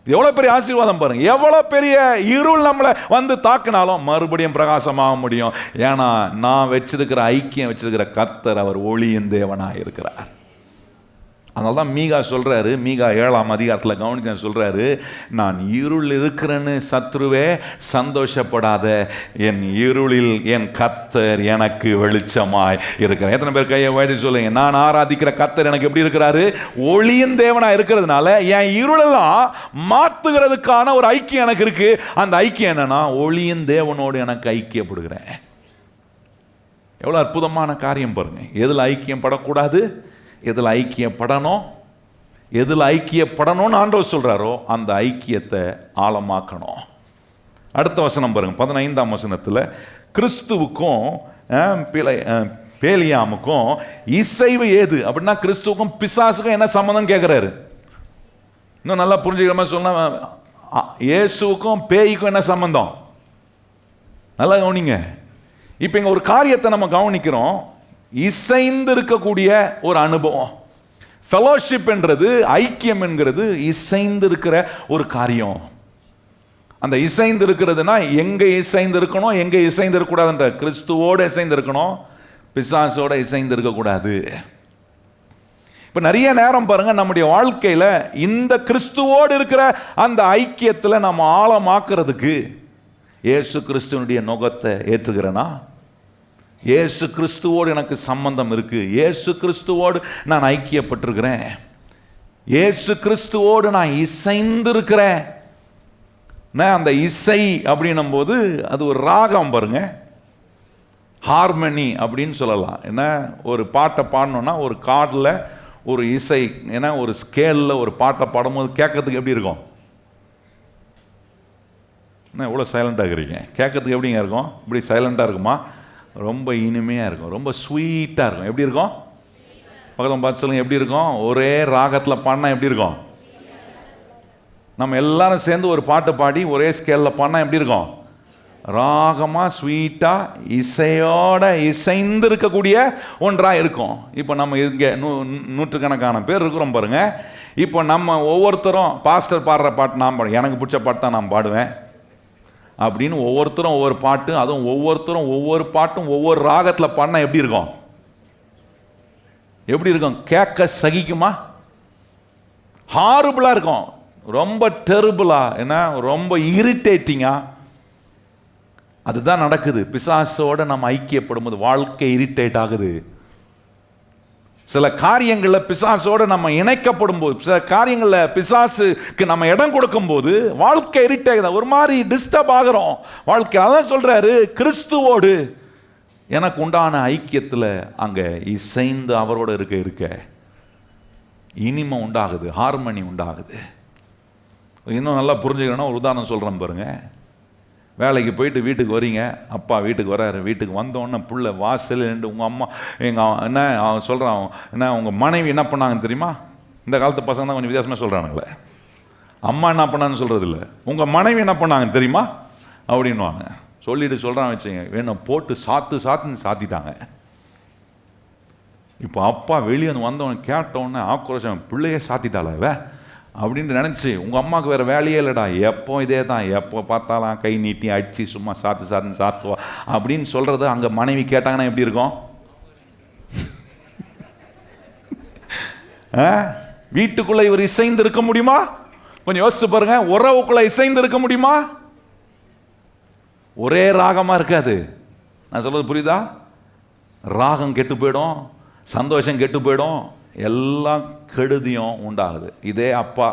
எவ்வளவு பெரிய ஆசீர்வாதம் பாருங்க. எவ்வளவு பெரிய இருள் நம்மளை வந்து தாக்குனாலும் மறுபடியும் பிரகாசமாக முடியும். ஏன்னா நான் வச்சிருக்கிற ஐக்கியம் வச்சிருக்கிற கர்த்தர் அவர் ஒளியின் தேவனாக இருக்கிறார். அதனால தான் மீகா சொல்றாரு, மீகா 7ஆம் அதிகாரத்தில் கவனிச்சு சொல்றாரு, நான் இருள் இருக்கிறேன்னு சத்ருவே சந்தோஷப்படாத, என் இருளில் என் கர்த்தர் எனக்கு வெளிச்சமாய் இருக்கிறார். எத்தனை பேர் கையை வைத்து சொல்லுங்க, நான் ஆராதிக்கிற கர்த்தர் எனக்கு எப்படி இருக்கிறாரு? ஒளியின் தேவனா இருக்கிறதுனால என் இருளெல்லாம் மாத்துகிறதுக்கான ஒரு ஐக்கியம் எனக்கு இருக்கு. அந்த ஐக்கியம் என்னன்னா, ஒளியின் தேவனோடு எனக்கு ஐக்கியப்படுகிறேன். எவ்வளவு அற்புதமான காரியம் பாருங்க. எதுல ஐக்கியம் படக்கூடாது, எதில் ஐக்கியப்படணும், எதில் ஐக்கியப்படணும்னு ஆண்டவர் சொல்றாரோ அந்த ஐக்கியத்தை ஆழமாக்கணும். அடுத்த வசனம் பாருங்க, 15ஆம் வசனத்தில் கிறிஸ்துவுக்கும் பேலியாமுக்கும் இசைவு ஏது அப்படின்னா, கிறிஸ்துவுக்கும் பிசாசுக்கும் என்ன சம்பந்தம் கேட்கிறாரு. இன்னும் நல்லா புரிஞ்சுக்கிற மாதிரி சொன்னா, இயேசுவுக்கும் பேய்க்கும் என்ன சம்பந்தம்? நல்லா கவனிங்க. இப்போ இங்க ஒரு காரியத்தை நம்ம கவனிக்கிறோம். இசைந்து இருக்கக்கூடிய ஒரு அனுபவம். ஃபெலோஷிப் என்றது, ஐக்கியம் என்கிறது இசைந்து இருக்கிற ஒரு காரியம். அந்த இசைந்து இருக்கிறதுனா எங்க இசைந்து இருக்கணும், எங்க இசைந்து இருக்கக்கூடாதுன்ற, கிறிஸ்துவோடு இசைந்து இருக்கணும், பிசாசோட இசைந்து இருக்கக்கூடாது. இப்ப நிறைய நேரம் பாருங்க, நம்முடைய வாழ்க்கையில இந்த கிறிஸ்துவோடு இருக்கிற அந்த ஐக்கியத்தில் நம்ம ஆழமாக்குறதுக்கு இயேசு கிறிஸ்துவனுடைய நுகத்தை ஏற்றுகிறேனா, இயேசு கிறிஸ்துவோடு எனக்கு சம்பந்தம் இருக்கு, இயேசு கிறிஸ்துவோடு நான் ஐக்கியப்பட்டிருக்கிறேன், இயேசு கிறிஸ்துவோடு நான் இசைந்து இருக்கிறேன். அந்த இசை அப்படின்னும் போது அது ஒரு ராகம் பாருங்க, ஹார்மனி அப்படின்னு சொல்லலாம். என்ன, ஒரு பாட்டை பாடணும்னா ஒரு கார்டில் ஒரு இசை, ஏன்னா ஒரு ஸ்கேலில் ஒரு பாட்டை பாடும்போது கேட்கறதுக்கு எப்படி இருக்கும்? என்ன எவ்வளோ சைலண்டாக இருக்கிறீங்க? கேட்கறதுக்கு எப்படிங்க இருக்கும்? இப்படி சைலண்டாக இருக்குமா? ரொம்ப இனிமையாக இருக்கும், ரொம்ப ஸ்வீட்டாக இருக்கும். எப்படி இருக்கும்? பக்கத்தில் பார்த்து சொல்லுங்கள், எப்படி இருக்கும்? ஒரே ராகத்தில் பாடினா எப்படி இருக்கும்? நம்ம எல்லாரும் சேர்ந்து ஒரு பாட்டு பாடி ஒரே ஸ்கேலில் பாடினா எப்படி இருக்கும்? ராகமாக ஸ்வீட்டாக இசையோட இசைந்து இருக்கக்கூடிய ஒன்றாக இருக்கும். இப்போ நம்ம இங்கே நூற்றுக்கணக்கான பேர் இருக்கிறோம் பாருங்க. இப்போ நம்ம ஒவ்வொருத்தரும் பாஸ்டர் பாடுற பாட்டு நான் பாடுவேன், எனக்கு பிடிச்ச பாட்டு தான் நான் பாடுவேன் அப்படின்னு ஒவ்வொருத்தரும் ஒவ்வொரு பாட்டு, அதுவும் ஒவ்வொருத்தரும் ஒவ்வொரு பாட்டும் ஒவ்வொரு ராகத்தில் பாடினா எப்படி இருக்கும்? எப்படி இருக்கும்? கேட்க சகிக்குமா? ஹாரிபிளாக இருக்கும், ரொம்ப டெரிபிளா, ஏன்னா ரொம்ப இரிட்டேட்டிங்கா. அதுதான் நடக்குது. பிசாசோட நம்ம ஐக்கியப்படும் போது வாழ்க்கை இரிட்டேட் ஆகுது. சில காரியங்களில் பிசாசோட நம்ம இணைக்கப்படும் போது, சில காரியங்களில் பிசாசுக்கு நம்ம இடம் கொடுக்கும் போது வாழ்க்கை இரிட்டேட், ஒரு மாதிரி டிஸ்டர்ப் ஆகிறோம் வாழ்க்கை. அதான் சொல்றாரு, கிறிஸ்துவோடு எனக்கு உண்டான ஐக்கியத்தில் அங்கே இசைந்து அவரோட இருக்க இனிமை உண்டாகுது, ஹார்மனி உண்டாகுது. இன்னும் நல்லா புரிஞ்சுக்கணும்னா ஒரு உதாரணம் சொல்கிறேன் பாருங்க. வேலைக்கு போயிட்டு வீட்டுக்கு வரீங்க, அப்பா வீட்டுக்கு வராரு. வீட்டுக்கு வந்தோடனே புள்ள வாசல் நின்று உங்கள் அம்மா என்ன அவன் சொல்கிறான், என்ன உங்கள் மனைவி என்ன பண்ணாங்கன்னு தெரியுமா? இந்த காலத்து பசங்க தான் கொஞ்சம் வித்தியாசமாக சொல்கிறானுங்களே. அம்மா என்ன பண்ணான்னு சொல்கிறது இல்லை, உங்கள் மனைவி என்ன பண்ணாங்கன்னு தெரியுமா அப்படின்வாங்க. சொல்லிட்டு சொல்கிறான் வச்சுங்க, வேணும் போட்டு சாத்துன்னு சாத்திட்டாங்க. இப்போ அப்பா வெளியே வந்தவன் கேட்டவுடனே ஆக்ரோஷம், பிள்ளையே சாத்திட்டாள அப்படின்னு நினச்சி, உங்கள் அம்மாவுக்கு வேறு வேலையே இல்லைடா, எப்போ இதே தான், எப்போ பார்த்தாலும் கை நீட்டி அடித்து சும்மா சாத்துன்னு சாத்துவா அப்படின்னு சொல்கிறது அங்கே மனைவி கேட்டாங்கன்னா எப்படி இருக்கும்? வீட்டுக்குள்ளே இவர் இசைந்து இருக்க முடியுமா? கொஞ்சம் யோசிச்சு பாருங்க. உறவுக்குள்ளே இசைந்து இருக்க முடியுமா? ஒரே ராகமாக இருக்காது. நான் சொல்கிறது புரியுதா? ராகம் கெட்டு போயிடும், சந்தோஷம் கெட்டு போயிடும், எல்லாம் கெடுதியும் உண்டாகுது. இதே அப்பா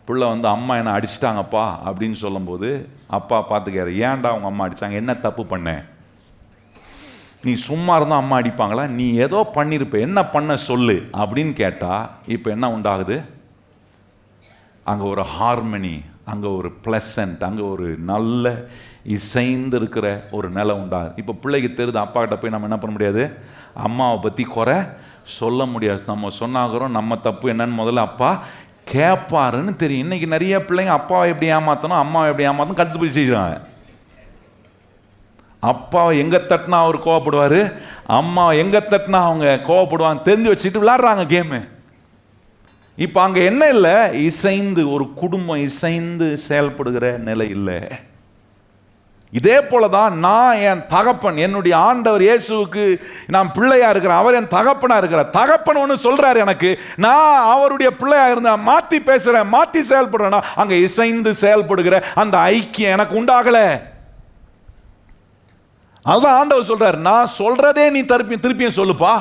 பிள்ளை அம்மா என்னை அடிச்சிட்டாங்கப்பா அப்படின்னு சொல்லும்போது அப்பா பார்த்துக்காரு, ஏன்டா உங்க அம்மா அடித்தாங்க, என்ன தப்பு பண்ணேன்? நீ சும்மா இருந்தால் அம்மா அடிப்பாங்களா? நீ ஏதோ பண்ணியிருப்ப, என்ன பண்ண சொல்லு அப்படின்னு கேட்டால் இப்போ என்ன உண்டாகுது? அங்கே ஒரு ஹார்மனி, அங்கே ஒரு ப்ளசன்ட், அங்கே ஒரு நல்ல இசைந்து இருக்கிற ஒரு நிலை உண்டாகுது. இப்போ பிள்ளைக்கு தெரியுது, அப்பா கிட்ட போய் நம்ம என்ன பண்ண முடியாது, அம்மாவை பற்றி குறை சொல்ல முடியாது. நம்ம சொன்னாகிறோம் நம்ம தப்பு என்னன்னு முதல்ல அப்பா கேட்பாருன்னு தெரியும். இன்னைக்கு நிறைய பிள்ளைங்க அப்பாவை எப்படி ஏமாற்றணும், அம்மாவை எப்படி ஏமாற்றணும் கற்றுப் போய் செய்கிறாங்க. அப்பாவை எங்கே தட்டினா அவர் கோவப்படுவார், அம்மாவை எங்கே தட்டினா அவங்க கோவப்படுவாங்க தெரிஞ்சு வச்சுட்டு விளையாடுறாங்க கேமு. இப்போ அங்கே என்ன இல்லை, இசைந்து ஒரு குடும்பம் இசைந்து செயல்படுகிற நிலை இல்லை. இதே போலதான் நான் என் தகப்பன், என்னுடைய ஆண்டவர் இயேசுவுக்கு நான் பிள்ளையா இருக்கிறேன், அவர் என் தகப்பனா இருக்கிறார். தகப்பன் ஒன்று சொல்றாரு எனக்கு, நான் அவருடைய பிள்ளையா இருந்தேன், மாத்தி பேசுறேன், மாத்தி செயல்படுறேன்னா அங்க இசைந்து செயல்படுகிற அந்த ஐக்கியம் எனக்கு உண்டாகல. அதுதான் ஆண்டவர் சொல்றாரு, நான் சொல்றதே நீ திருப்பியும் சொல்லுப்பா.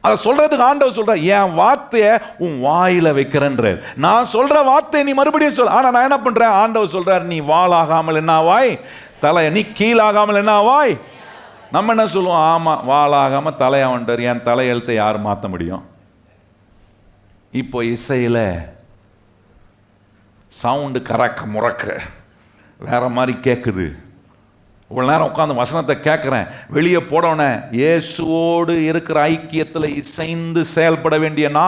அதை சொல்றதுக்கு ஆண்டவர் சொல்ற, என் வார்த்தையை உன் வாயில வைக்கிறேன்ற, நான் சொல்ற வார்த்தையை நீ மறுபடியும் சொல்ல. ஆனா நான் என்ன பண்றேன், ஆண்டவர் சொல்றார், நீ வாளாகாமல் என்ன வாய், தலை, நீ கீழாகாமல் என்ன வாய். நம்ம என்ன சொல்லுவோம், ஆமா வாளாகாம தலையாவன்றார், என் தலையெழுத்தை யார் மாற்ற முடியும்? இப்போ இசையில சவுண்டு கறக்க முறக்க வேற மாதிரி கேட்குது. இவ்வளோ நேரம் உட்காந்து வசனத்தை கேட்குறேன், வெளியே போடவுடனே இயேசுவோடு இருக்கிற ஐக்கியத்தில் இசைந்து செயல்பட வேண்டியனா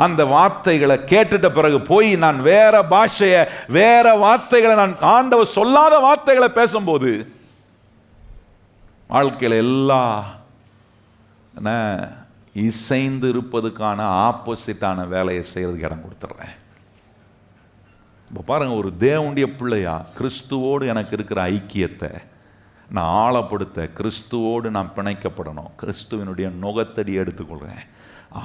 அந்த வார்த்தைகளை கேட்டுட்ட பிறகு போய் நான் வேற பாஷையை, வேற வார்த்தைகளை, நான் ஆண்டவர் சொல்லாத வார்த்தைகளை பேசும்போது வாழ்க்கையில் எல்லா இசைந்து இருப்பதுக்கான ஆப்போசிட்டான வேலையை செய்யறதுக்கு இடம் கொடுத்துட்றேன். இப்போ பாருங்க, ஒரு தேவனுடைய பிள்ளையா கிறிஸ்துவோடு எனக்கு இருக்கிற ஐக்கியத்தை நான் ஆழப்படுத்த, கிறிஸ்துவோடு நான் பிணைக்கப்படணும், கிறிஸ்துவனுடைய நுகத்தடி எடுத்துக்கொள்கிறேன்,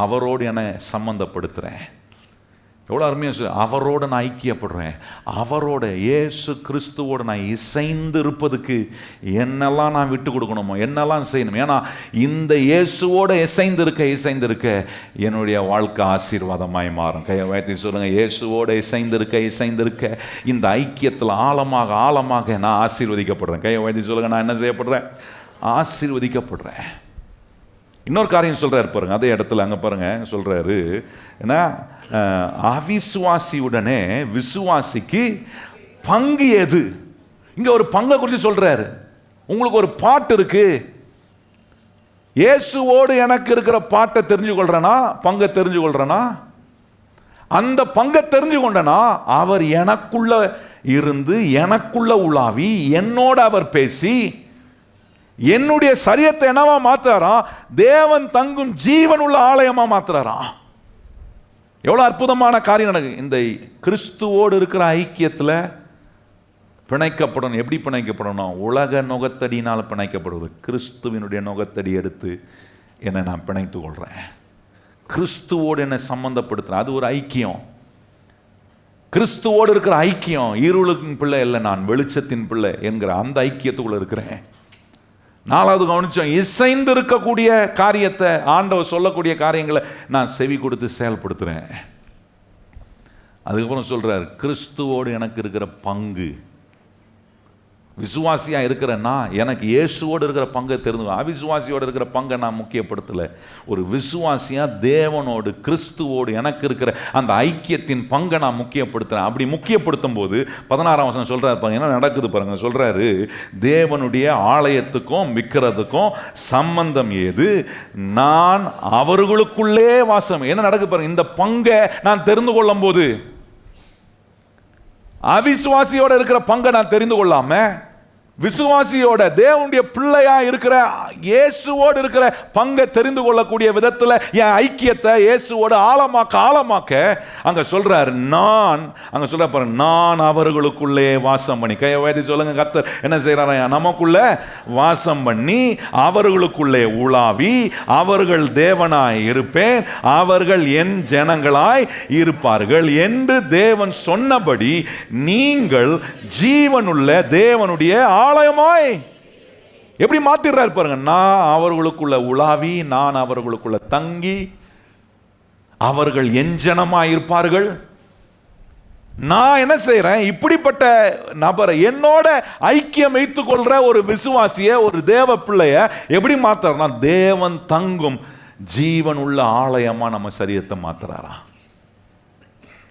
அவரோடு என்னை சம்பந்தப்படுத்துகிறேன். எவ்வளோ அருமையாக சொல்லு, அவரோட நான் ஐக்கியப்படுறேன், அவரோட இயேசு கிறிஸ்துவோட நான் இசைந்து இருப்பதுக்கு என்னெல்லாம் நான் விட்டு கொடுக்கணுமோ, என்னெல்லாம் செய்யணும். ஏன்னா இந்த இயேசுவோட இசைந்து இருக்க என்னுடைய வாழ்க்கை ஆசீர்வாதமாய் மாறும். கையை வைத்து சொல்லுங்க, இயேசுவோட இசைந்து இருக்க இந்த ஐக்கியத்தில் ஆழமாக நான் ஆசீர்வதிக்கப்படுறேன். கையை வைத்து சொல்லுங்க, நான் என்ன செய்யப்படுறேன்? ஆசீர்வதிக்கப்படுறேன். இன்னொரு காரியம் சொல்றாரு பாருங்க, அதே இடத்துல அங்கே பாருங்க சொல்றாரு, ஏன்னா அவிசுவாசியுடனே விசுவாசிக்கு பங்கு ஏது. இங்க ஒரு பங்கை குறித்து சொல்றாரு. உங்களுக்கு ஒரு பாட்டு இருக்கு, இயேசுவோடு எனக்கு இருக்கிற பாட்டை தெரிஞ்சு கொள்றேனா, பங்கை தெரிஞ்சு கொள்றேனா, அந்த பங்கை தெரிஞ்சு கொண்டனா அவர் எனக்குள்ள இருந்து எனக்குள்ள உலாவி என்னோட அவர் பேசி என்னுடைய சரீரத்தை என்னவா மாத்துறாராம்? தேவன் தங்கும் ஜீவன் உள்ள ஆலயமா மாத்துறாராம். எவ்வளவு அற்புதமான காரியம் நடக்குது. இந்த கிறிஸ்துவோடு இருக்கிற ஐக்கியத்தில் பிணைக்கப்படணும். எப்படி பிணைக்கப்படணும்? உலக நுகத்தடியினால் பிணைக்கப்படுவது. கிறிஸ்துவினுடைய நுகத்தடி எடுத்து என்னை நான் பிணைத்து கொள்றேன், கிறிஸ்துவோடு என்னை சம்பந்தப்படுத்துறேன். அது ஒரு ஐக்கியம். கிறிஸ்துவோடு இருக்கிற ஐக்கியம். இருளுக்கின் பிள்ளை இல்லை, நான் வெளிச்சத்தின் பிள்ளை என்கிற அந்த ஐக்கியத்துக்குள்ள இருக்கிறேன். நாலாவது கவனிச்சோம், இசைந்து இருக்கக்கூடிய காரியத்தை, ஆண்டவர் சொல்லக்கூடிய காரியங்களை நான் செவி கொடுத்து செயல்படுத்துறேன். அதுக்கப்புறம் சொல்றார், கிறிஸ்துவோடு எனக்கு இருக்கிற பங்கு. விசுவாசியா இருக்கிறேன்னா எனக்கு இயேசுவோடு இருக்கிற பங்கை தெரிந்து, அவிசுவாசியோடு இருக்கிற பங்கை நான் முக்கியப்படுத்தலை. ஒரு விசுவாசியா தேவனோடு கிறிஸ்துவோடு எனக்கு இருக்கிற அந்த ஐக்கியத்தின் பங்கை நான் முக்கியப்படுத்துறேன். அப்படி முக்கியப்படுத்தும் போது 16ஆம் வசனம் சொல்றாரு பாருங்க, என்ன நடக்குது பாருங்க. சொல்றாரு, தேவனுடைய ஆலயத்துக்கும் விக்கிறதுக்கும் சம்பந்தம் ஏது? நான் அவர்களுக்குள்ளே வாசம். என்ன நடக்குது பாருங்க. இந்த பங்கை நான் தெரிந்து கொள்ளும் போது, அவிசுவாசியோட இருக்கிற பங்கை நான் தெரிந்து கொள்ளாம விசுவாசியோட தேவனுடைய பிள்ளையா இருக்கிற இயேசுவோடு இருக்கிற பங்கை தெரிந்து கொள்ளக்கூடிய விதத்தில் என் ஐக்கியத்தை இயேசுவோடு ஆழமாக்க அங்க சொல்றாரு, அங்க சொல்ற பாருங்க, நான் அவர்களுக்குள்ளே வாசம் பண்ணி. கையை வைத்து சொல்லுங்க, கர்த்தர் என்ன செய்யறாரு? நமக்குள்ள வாசம் பண்ணி அவர்களுக்குள்ளே உலாவி அவர்கள் தேவனாய் இருப்பேன், அவர்கள் என் ஜனங்களாய் இருப்பார்கள் என்று தேவன் சொன்னபடி நீங்கள் ஜீவனுள்ள தேவனுடைய ஆலயமாய் எப்படி மாத்திடுறாரு பாருங்க. நான் அவர்களுக்குள்ள உலாவி, நான் அவர்களுக்குள்ள தங்கி, அவர்கள் என் ஜனமாய் இருப்பார்கள். நான் என்ன செய்யறேன்? இப்படிப்பட்ட நபரை, என்னோட ஐக்கியம் வைத்துக் கொள்ற ஒரு விசுவாசிய, ஒரு தேவ பிள்ளைய எப்படி மாத்துறா? தேவன் தங்கும் ஜீவன் உள்ள ஆலயமா நம்ம சரீரத்தை மாத்துறாரா?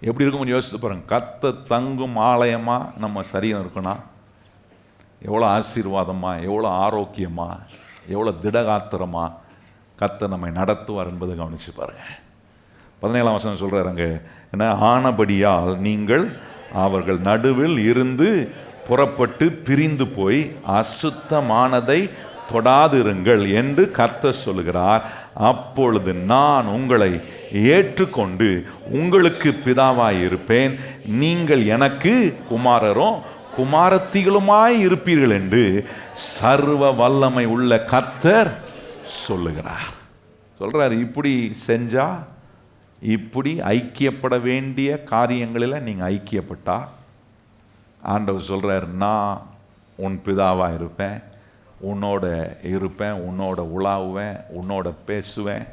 எப்படி இருக்கும் கொஞ்சம் யோசித்து பாருங்க. கர்த்தர் தங்கும் ஆலயமா நம்ம சரீரம் இருக்குன்னா எவ்வளோ ஆசீர்வாதமா, எவ்வளோ ஆரோக்கியமா, எவ்வளோ திடகாத்திரமா கர்த்தர் நம்மை நடத்துவார் என்பதை கவனிச்சு பாருங்க. 17ஆம் வசனம் சொல்றாரு அங்க, என்ன? ஆனபடியால் நீங்கள் அவர்கள் நடுவில் இருந்து புறப்பட்டு பிரிந்து போய் அசுத்தமானதை தொடாதிருங்கள் என்று கர்த்தர் சொல்லுகிறார். அப்பொழுது நான் உங்களை ஏற்றுக்கொண்டு உங்களுக்கு பிதாவாய் இருப்பேன், நீங்கள் எனக்கு குமாரரும் குமாரத்திகளுமாய் இருப்பீர்கள் என்று சர்வ வல்லமை உள்ள கர்த்தர் சொல்லுகிறார். சொல்றார், இப்படி செஞ்சா, இப்படி ஐக்கியப்பட வேண்டிய காரியங்களில் நீங்க ஐக்கியப்பட்டா, ஆண்டவர் சொல்றார், நான் உன் பிதாவா இருப்பேன், உன்னோட இருப்பேன், உன்னோட உலாவுவேன், உன்னோட பேசுவேன்.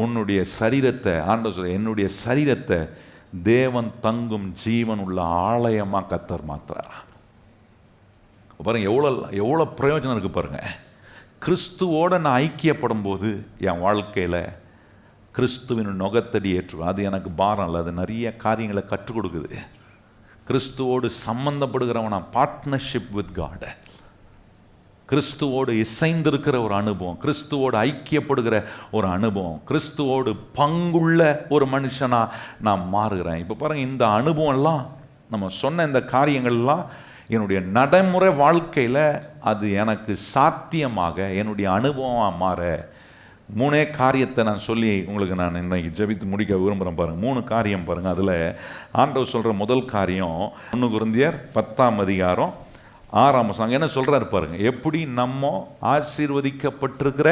உன்னுடைய சரீரத்தை, ஆண்டவர் சொல்ற, என்னுடைய சரீரத்தை தேவன் தங்கும் ஜீவன் உள்ள ஆலயமா கர்த்தர் மாத்துறார். பாருங்க, எவ்வளோ பிரயோஜனம் இருக்கு பாருங்க. கிறிஸ்துவோட நான் ஐக்கியப்படும் போது என் வாழ்க்கையில் கிறிஸ்துவின் நுகத்தடி ஏற்றுவேன். அது எனக்கு பாரம் இல்லை, அது நிறைய காரியங்களை கற்றுக் கொடுக்குது. கிறிஸ்துவோடு சம்பந்தப்படுகிறவனா, பார்ட்னர்ஷிப் வித் காட், கிறிஸ்துவோடு இசைந்திருக்கிற ஒரு அனுபவம், கிறிஸ்துவோடு ஐக்கியப்படுகிற ஒரு அனுபவம், கிறிஸ்துவோடு பங்குள்ள ஒரு மனுஷனா நான் மாறுகிறேன். இப்போ பாருங்க, இந்த அனுபவம்லாம், நம்ம சொன்ன இந்த காரியங்கள்லாம் என்னுடைய நடைமுறை வாழ்க்கையில் அது எனக்கு சாத்தியமாக, என்னுடைய அனுபவமாக மாற 3 காரியத்தை நான் சொல்லி உங்களுக்கு நான் இன்னைக்கு ஜெபித்து முடிக்க விரும்புகிறேன். பாருங்கள், 3 காரியம் பாருங்கள். அதில் ஆண்டவர் சொல்கிற முதல் காரியம் 1 கொரிந்தியர் 10ஆம் அதிகாரம் 6ஆம் வசனம். என்ன சொல்றாரு பாருங்க, எப்படி நம்ம ஆசீர்வதிக்கப்பட்டிருக்கிற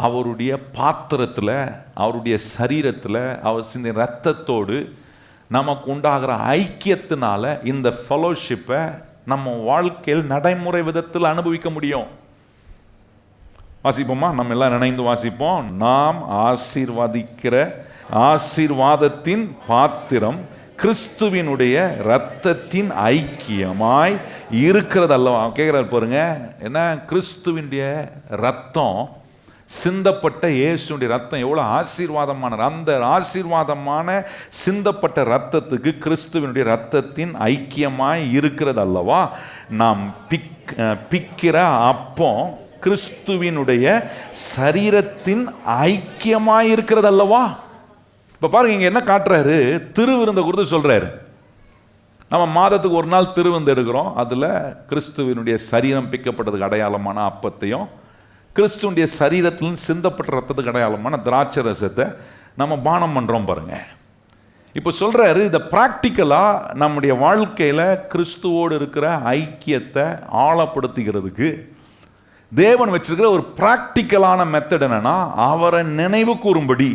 அவருடைய பாத்திரத்தில், அவருடைய சரீரத்தில், அவர் சிந்த ரத்தத்தோடு நமக்கு உண்டாகிற ஐக்கியத்தினால இந்த ஃபெலோஷிப்பை நம்ம வாழ்க்கையில் நடைமுறை விதத்தில் அனுபவிக்க முடியும். வாசிப்போமா? நம்ம எல்லாம் நினைந்து வாசிப்போம். நாம் ஆசீர்வதிக்கிற ஆசீர்வாதத்தின் பாத்திரம் கிறிஸ்துவினுடைய இரத்தத்தின் ஐக்கியமாய் இருக்கிறது அல்லவா. கேட்குறாரு பாருங்க, ஏன்னா கிறிஸ்துவினுடைய ரத்தம், சிந்தப்பட்ட இயேசுடைய ரத்தம் எவ்வளோ ஆசீர்வாதமான, அந்த ஆசீர்வாதமான சிந்தப்பட்ட ரத்தத்துக்கு கிறிஸ்துவினுடைய ரத்தத்தின் ஐக்கியமாய் இருக்கிறது அல்லவா. நாம் பிக்கிற அப்பம் கிறிஸ்துவினுடைய சரீரத்தின் ஐக்கியமாய் இருக்கிறது அல்லவா. இப்போ பாருங்க, இங்கே என்ன காட்டுறாரு? திருவிருந்தை குறித்து சொல்றாரு. நம்ம மாதத்துக்கு ஒரு நாள் திருவிருந்து எடுக்கிறோம். அதில் கிறிஸ்துவினுடைய சரீரம் பிக்கப்பட்டதுக்கு அடையாளமான அப்பத்தையும் கிறிஸ்துவனுடைய சரீரத்திலும் சிந்தப்பட்ட ரத்தத்துக்கு அடையாளமான திராட்சை ரசத்தை நம்ம பானம் பண்ணுறோம் பாருங்க. இப்போ சொல்றாரு, இதை ப்ராக்டிக்கலாக நம்முடைய வாழ்க்கையில் கிறிஸ்துவோடு இருக்கிற ஐக்கியத்தை ஆழப்படுத்திக்கிறதுக்கு தேவன் வச்சிருக்கிற ஒரு ப்ராக்டிக்கலான மெத்தட் என்னன்னா, அவரை நினைவு கூறும்படி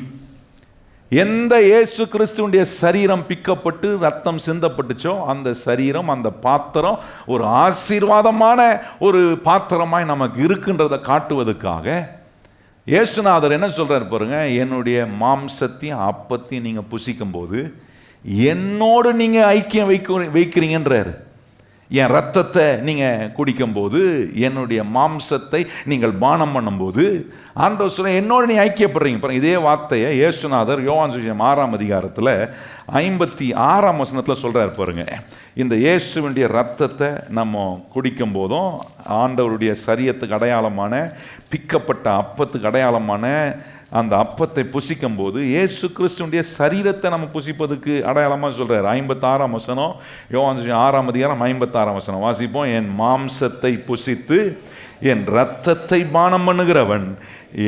எந்த இயேசு கிறிஸ்துவனுடைய சரீரம் பிக்கப்பட்டு ரத்தம் சிந்தப்பட்டுச்சோ அந்த சரீரம், அந்த பாத்திரம் ஒரு ஆசீர்வாதமான ஒரு பாத்திரமாய் நமக்கு இருக்குன்றதை காட்டுவதற்காக இயேசுநாதர் என்ன சொல்றாரு பாருங்க, என்னுடைய மாம்சத்தையும் அப்பத்தையும் நீங்க புசிக்கும் போது என்னோடு நீங்க ஐக்கியம் வைக்கிறீங்கன்றாரு. என் ரத்தத்தை நீங்கள் குடிக்கும்போது, என்னுடைய மாம்சத்தை நீங்கள் பானம் பண்ணும்போது ஆண்டவர் சொல்ல என்னோடு நீ ஐக்கியப்படுறீங்க பாருங்க. இதே வார்த்தையை இயேசுநாதர் யோவான் சுவிசேஷம் 6ஆம் அதிகாரத்தில் 56ஆம் வசனத்தில் சொல்கிறார் பாருங்க. இந்த இயேசுவினுடைய ரத்தத்தை நம்ம குடிக்கும் போதும் ஆண்டவருடைய சரீரத்துக்கு அடையாளமான பிக்கப்பட்ட அப்பத்துக்கு அடையாளமான அந்த அப்பத்தை புசிக்கும் போது இயேசு கிறிஸ்துடைய சரீரத்தை நம்ம புசிப்பதுக்கு அடையாளமாக சொல்றாரு. 56ஆம் வசனம், யோவான் 6ஆம் அதிகாரம் 56ஆம் வசனம் வாசிப்போம். என் மாம்சத்தை புசித்து என் இரத்தத்தை பானம் பண்ணுகிறவன்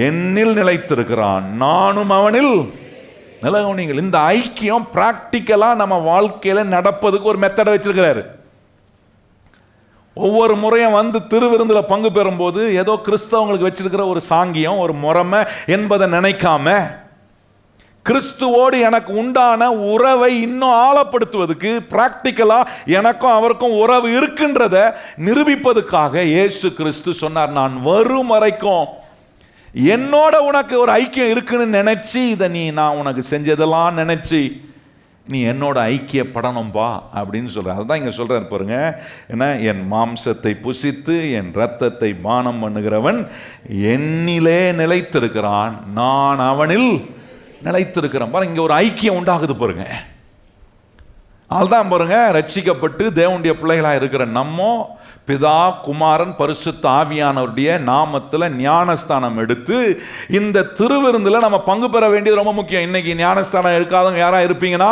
என்னில் நிலைத்திருக்கிறான், நானும் அவனில் நிலைகவனிங்கள். இந்த ஐக்கியம் பிராக்டிக்கலா நம்ம வாழ்க்கையில நடப்பதுக்கு ஒரு மெத்தடை வச்சிருக்கிறாரு. ஒவ்வொரு முறையும் வந்து திருவிருந்தில் பங்கு பெறும்போது ஏதோ கிறிஸ்தவங்களுக்கு வச்சிருக்கிற ஒரு சாங்கியம், ஒரு முறைமை என்பதை நினைக்காம கிறிஸ்துவோடு எனக்கு உண்டான உறவை இன்னும் ஆழப்படுத்துவதற்கு, பிராக்டிக்கலா எனக்கும் அவருக்கும் உறவு இருக்கின்றத நிரூபிப்பதற்காக இயேசு கிறிஸ்து சொன்னார், நான் வரும் வரைக்கும் என்னோட உனக்கு ஒரு ஐக்கியம் இருக்குன்னு நினைச்சு இதை நான் உனக்கு செஞ்சதெல்லாம் நினைச்சு நீ என்னோட ஐக்கியப்படணும்பா அப்படின்னு சொல்கிறார். அதுதான் இங்கே சொல்கிறார் பாருங்க. ஏன்னா என் மாம்சத்தை புசித்து என் இரத்தத்தை பானம் பண்ணுகிறவன் என்னிலே நிலைத்திருக்கிறான், நான் அவனில் நிலைத்திருக்கிறேன். பாருங்க, இங்கே ஒரு ஐக்கியம் உண்டாகுது பாருங்க. அதுதான் பாருங்க, ரட்சிக்கப்பட்டு தேவனுடைய பிள்ளைகளாக இருக்கிற நம்ம பிதா, குமாரன், பரிசுத்த ஆவியானவருடைய நாமத்தில் ஞானஸ்தானம் எடுத்து இந்த திருவிருந்தில் நம்ம பங்கு பெற வேண்டியது ரொம்ப முக்கியம். இன்னைக்கு ஞானஸ்தானம் எடுக்காதவங்க யாரா இருப்பீங்கன்னா,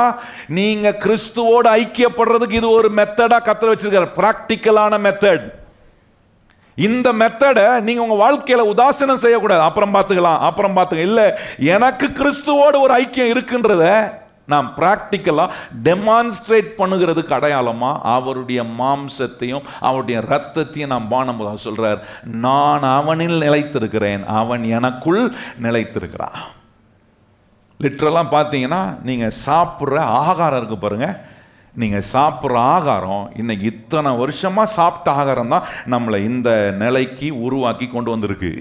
நீங்க கிறிஸ்துவோடு ஐக்கியப்படுறதுக்கு இது ஒரு மெத்தடா கத்தர் வச்சிருக்காரு, பிராக்டிக்கலான மெத்தட். இந்த மெத்தடை நீங்க உங்க வாழ்க்கையில உதாசீனம் செய்யக்கூடாது. அப்புறம் பார்த்துக்கலாம் இல்ல, எனக்கு கிறிஸ்துவோடு ஒரு ஐக்கியம் இருக்குன்றத நாம் பிராக்டிக்கலா டெமான்ஸ்ட்ரேட் பண்ணுகிறதுக்கு அடையாளமா அவருடைய மாம்சத்தையும் அவருடைய ரத்தத்தையும் நாம் பானம் சொல்றார், நான் அவனில் நிலைத்திருக்கிறேன், அவன் எனக்குள் நிலைத்திருக்கிறான். லிட்டரலாக பார்த்தீங்கன்னா நீங்கள் சாப்பிட்ற ஆகாரம் இருக்கு பாருங்க, நீங்கள் சாப்பிட்ற ஆகாரம் இன்னைக்கு இத்தனை வருஷமாக சாப்பிட்ட ஆகாரம் தான் நம்மளை இந்த நிலைக்கு உருவாக்கி கொண்டு வந்திருக்கு.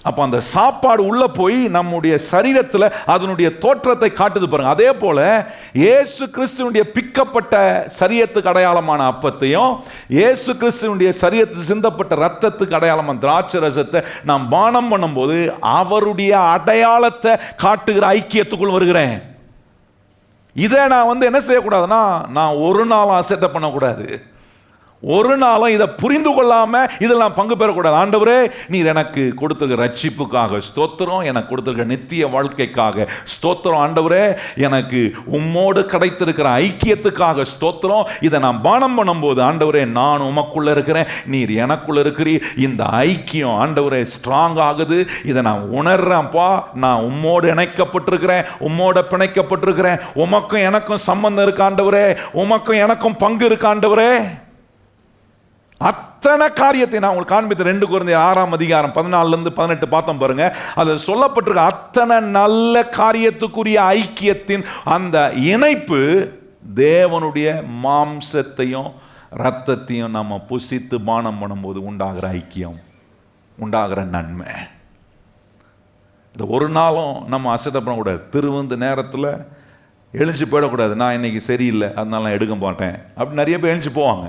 அப்போ அந்த சாப்பாடு உள்ள போய் நம்முடைய சரீரத்தில் அதனுடைய தோற்றத்தை காட்டுது பாருங்க. அதே போல இயேசு கிறிஸ்துவனுடைய பிக்கப்பட்ட சரீரத்துக்கு அடையாளமான அப்பத்தையும் இயேசு கிறிஸ்துவனுடைய சரீரத்தில் சிந்தப்பட்ட ரத்தத்துக்கு அடையாளமான திராட்சை ரசத்தை நாம் பானம் பண்ணும்போது அவருடைய அடையாளத்தை காட்டுகிற ஐக்கியத்துக்குள் வருகிறேன். இதை நான் என்ன செய்யக்கூடாதுன்னா, நான் ஒரு நாள் அசட்டை பண்ணக்கூடாது, ஒரு நாளும் இதை புரிந்து கொள்ளாம இதெல்லாம் பங்கு பெறக்கூடாது. ஆண்டவரே, நீர் எனக்கு கொடுத்திருக்கிற ரட்சிப்புக்காக ஸ்தோத்திரம், எனக்கு கொடுத்திருக்கிற நித்திய வாழ்க்கைக்காக ஸ்தோத்திரம். ஆண்டவரே, எனக்கு உம்மோடு கிடைத்திருக்கிற ஐக்கியத்துக்காக ஸ்தோத்திரம். இதை நான் பானம் பண்ணும்போது, ஆண்டவரே, நான் உமக்குள்ள இருக்கிறேன், நீர் எனக்குள்ள இருக்கிறீர். இந்த ஐக்கியம் ஆண்டவரே ஸ்ட்ராங் ஆகுது. இதை நான் உணர்றேன்ப்பா, நான் உம்மோடு இணைக்கப்பட்டிருக்கிறேன், உம்மோட பிணைக்கப்பட்டிருக்கிறேன், உமக்கும் எனக்கும் சம்பந்தம் இருக்கு ஆண்டவரே, உமக்கும் எனக்கும் பங்கு இருக்கு ஆண்டவரே. அத்தனை காரியத்தை நான் உங்களுக்கு காண்பித்த 2 கொரிந்தியர் 6ஆம் அதிகாரம் 14-18 பார்த்தோம் பாருங்க. அது சொல்லப்பட்டிருக்க அத்தனை நல்ல காரியத்துக்குரிய ஐக்கியத்தின் அந்த இணைப்பு தேவனுடைய மாம்சத்தையும் இரத்தத்தையும் நம்ம புசித்து பானம் பண்ணும்போது உண்டாகிற ஐக்கியம், உண்டாகிற நன்மை. இந்த ஒரு நாளும் நம்ம அசட்டை பண்ணக்கூடாது. திருவந்து நேரத்தில் எழுந்து போயிடக்கூடாது. நான் இன்னைக்கு சரியில்லை அதனால நான் எடுக்க மாட்டேன் அப்படி நிறைய பேர் எழுந்து போவாங்க.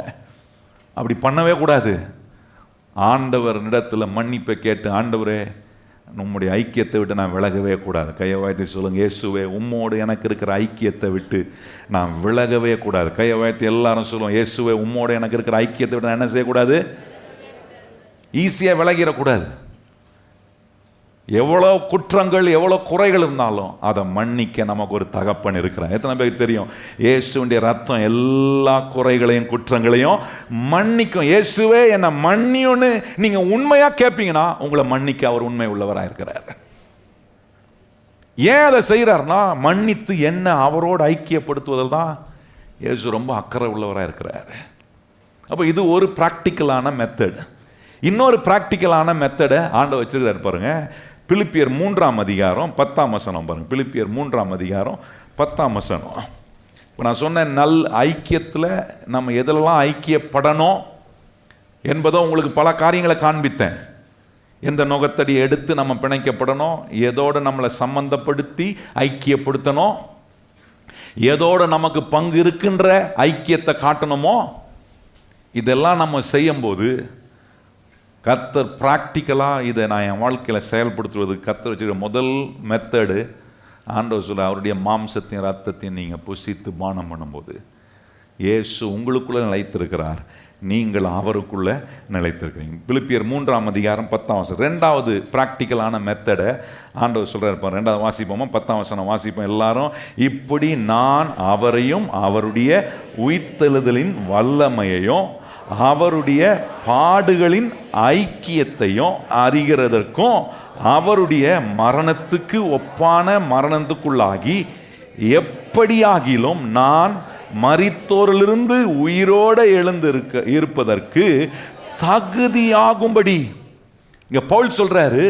அப்படி பண்ணவே கூடாது. ஆண்டவர் இடத்துல மன்னிப்பை கேட்டு, ஆண்டவரே நம்முடைய ஐக்கியத்தை விட்டு நான் விலகவே கூடாது. கையை வாய்த்து சொல்லுங்க, இயேசுவே உம்மோடு எனக்கு இருக்கிற ஐக்கியத்தை விட்டு நான் விலகவே கூடாது. கையை வாய்த்து எல்லாரும் சொல்லுவோம், இயேசுவே உம்மோடு எனக்கு இருக்கிற ஐக்கியத்தை விட்டு நான் என்ன செய்யக்கூடாது? ஈஸியாக விலகிடக்கூடாது. எவ்வளோ குற்றங்கள் எவ்வளோ குறைகள் இருந்தாலும் அதை மன்னிக்க நமக்கு ஒரு தகப்பன் இருக்கிறான். எத்தனை பேருக்கு தெரியும்? இயேசுடைய ரத்தம் எல்லா குறைகளையும் குற்றங்களையும் மன்னிக்கும். இயேசுவே என்னை மன்னியும்னு நீங்க உண்மையா கேட்பீங்கன்னா உங்களை மன்னிக்க அவர் உண்மை உள்ளவராக இருக்கிறார். ஏன் அதை செய்யறாருன்னா மன்னித்து என்ன அவரோடு ஐக்கியப்படுத்துவதில் தான் இயேசு ரொம்ப அக்கறை உள்ளவராக இருக்கிறார். அப்போ இது ஒரு பிராக்டிக்கலான மெத்தட். இன்னொரு பிராக்டிக்கலான மெத்தடை ஆண்டவர் வச்சிருக்காரு பாருங்க. பிலிப்பியர் 3ஆம் அதிகாரம் 10ஆம் வசனம் பாருங்க. பிலிப்பியர் 3ஆம் அதிகாரம் 10ஆம் வசனம். இப்போ நான் சொன்ன நல் ஐக்கியத்தில் நம்ம எதெல்லாம் ஐக்கியப்படணும் என்பதை உங்களுக்கு பல காரியங்களை காண்பித்தேன். எந்த நுகத்தடி எடுத்து நம்ம பிணைக்கப்படணும், எதோடு நம்மளை சம்பந்தப்படுத்தி ஐக்கியப்படுத்தணும், எதோடு நமக்கு பங்கு இருக்கின்ற ஐக்கியத்தை காட்டணுமோ, இதெல்லாம் நம்ம செய்யும்போது கர்த்தர் ப்ராக்டிக்கலாக இதை நான் என் வாழ்க்கையில் செயல்படுத்துவது கர்த்தர் வச்சுக்கிற முதல் மெத்தடு ஆண்டவர் சொல்ல, அவருடைய மாம்சத்தையும் ரத்தத்தையும் நீங்கள் புசித்து பானம் பண்ணும்போது இயேசு உங்களுக்குள்ளே நிலைத்திருக்கிறார், நீங்கள் அவருக்குள்ளே நிலைத்திருக்கிறீங்க. பிலிப்பியர் 3ஆம் அதிகாரம் 10ஆம் வசனம். 2வது ப்ராக்டிக்கலான மெத்தடை ஆண்டவர் சொல்கிறார். 2வது வாசிப்போமா? 10ஆம் வசனம் வாசிப்போம் எல்லாரும். இப்படி நான் அவரையும் அவருடைய உயிர்த்தெழுதலின் வல்லமையையும் அவருடைய பாடுகளின் ஐக்கியத்தையும் அறிகிறதற்கும் அவருடைய மரணத்துக்கு ஒப்பான மரணத்துக்குள்ளாகி எப்படியாகிலும் நான் மரித்தோரிலிருந்து உயிரோடு இருப்பதற்கு தகுதியாகும்படி. இங்க பவுல் சொல்றாரு,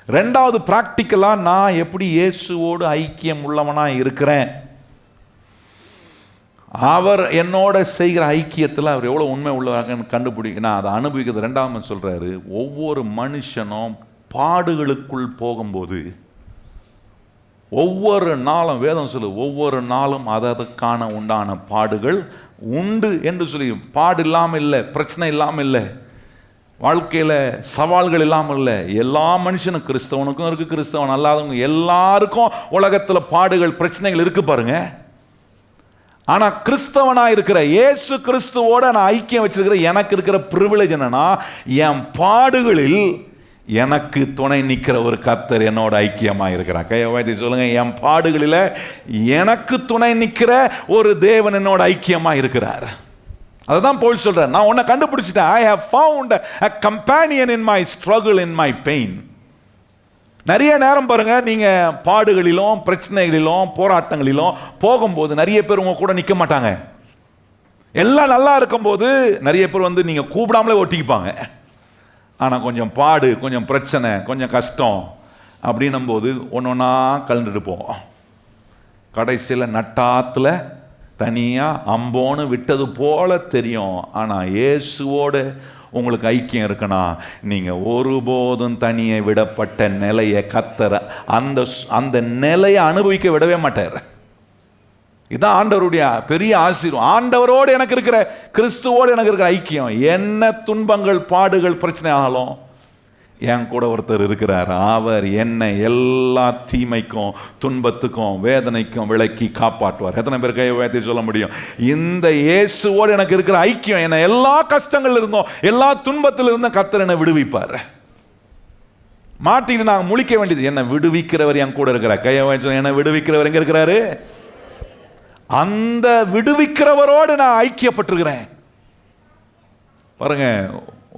2வது பிராக்டிக்கலா நான் எப்படி இயேசுவோடு ஐக்கியம் உள்ளவனா இருக்கிறேன், அவர் என்னோட செய்கிற ஐக்கியத்தில் அவர் எவ்வளோ உண்மை உள்ளவராக கண்டுபிடிக்க நான் அதை அனுபவிக்கிறது. 2வது சொல்கிறாரு, ஒவ்வொரு மனுஷனும் பாடுகளுக்குள் போகும்போது ஒவ்வொரு நாளும் வேதம் சொல்லு, ஒவ்வொரு நாளும் அதற்கான உண்டான பாடுகள் உண்டு என்று சொல்லி. பாடு இல்லாமல் இல்லை, பிரச்சனை இல்லாமல் இல்லை, வாழ்க்கையில் சவால்கள் இல்லாமல் இல்லை. எல்லா மனுஷனும், கிறிஸ்தவனுக்கும் இருக்குது, கிறிஸ்தவன் அல்லாதவங்க எல்லாருக்கும் உலகத்தில் பாடுகள் பிரச்சனைகள் இருக்கு பாருங்க. ஆனால் கிறிஸ்தவனாக இருக்கிற இயேசு கிறிஸ்துவோட நான் ஐக்கியம் வச்சிருக்கிற எனக்கு இருக்கிற பிரிவிலேஜ் என்னன்னா, என் பாடுகளில் எனக்கு துணை நிற்கிற ஒரு கர்த்தர் என்னோட ஐக்கியமாக இருக்கிறார். கையை வைத்து சொல்லுங்க, என் பாடுகளில் எனக்கு துணை நிற்கிற ஒரு தேவன் என்னோட ஐக்கியமாக இருக்கிறார். அதுதான் பவுல் சொல்றார், நான் உன்னை கண்டுபிடிச்சிட்டேன். I have found a companion in my struggle, in my pain. நிறைய நேரம் பாருங்க, நீங்க பாடுகளிலும் பிரச்சனைகளிலும் போராட்டங்களிலும் போகும்போது நிறைய பேர் உங்க கூட நிற்க மாட்டாங்க. எல்லாம் நல்லா இருக்கும்போது நிறைய பேர் வந்து நீங்க கூப்பிடாமலே ஒட்டிக்குப்பாங்க. ஆனால் கொஞ்சம் பாடு, கொஞ்சம் பிரச்சனை, கொஞ்சம் கஷ்டம் அப்படின்னும் போது ஒன்றா கலந்துட்டு போவோம். கடைசியில் நட்டாத்தில் தனியாக அம்போன்னு விட்டது போல தெரியும். ஆனால் இயேசுவோடு உங்களுக்கு ஐக்கியம் இருக்குன்னா நீங்கள் ஒருபோதும் தனியே விடப்பட்ட நிலையை கர்த்தர் அந்த நிலையை அனுபவிக்க விடவே மாட்டார். இதுதான் ஆண்டவருடைய பெரிய ஆசீர்வாதம். ஆண்டவரோடு எனக்கு இருக்கிற, கிறிஸ்துவோடு எனக்கு இருக்கிற ஐக்கியம். என்ன துன்பங்கள் பாடுகள் பிரச்சனை ஆனாலும் என் கூட ஒருத்தர் இருக்கிறார். அவர் என்னை எல்லா தீமைக்கும் துன்பத்துக்கும் வேதனைக்கும் விலக்கி காப்பாற்றுவார். எத்தனை பேர் கையை உயர்த்தி சொல்ல முடியும்? இந்த இயேசுவோடு எனக்கு இருக்கிற ஐக்கியம் என்னை எல்லா கஷ்டங்கள் இருந்தோம், எல்லா துன்பத்தில் இருந்தும் கர்த்தர் என்னை விடுவிப்பார். மாட்டிட்டு நாங்கள் முழிக்க வேண்டியது, என்னை விடுவிக்கிறவர் என் கூட இருக்கிறார். கையை உயர்த்தி, என்னை விடுவிக்கிறவர் எங்க இருக்கிறாரு? அந்த விடுவிக்கிறவரோடு நான் ஐக்கியப்பட்டிருக்கிறேன். பாருங்க,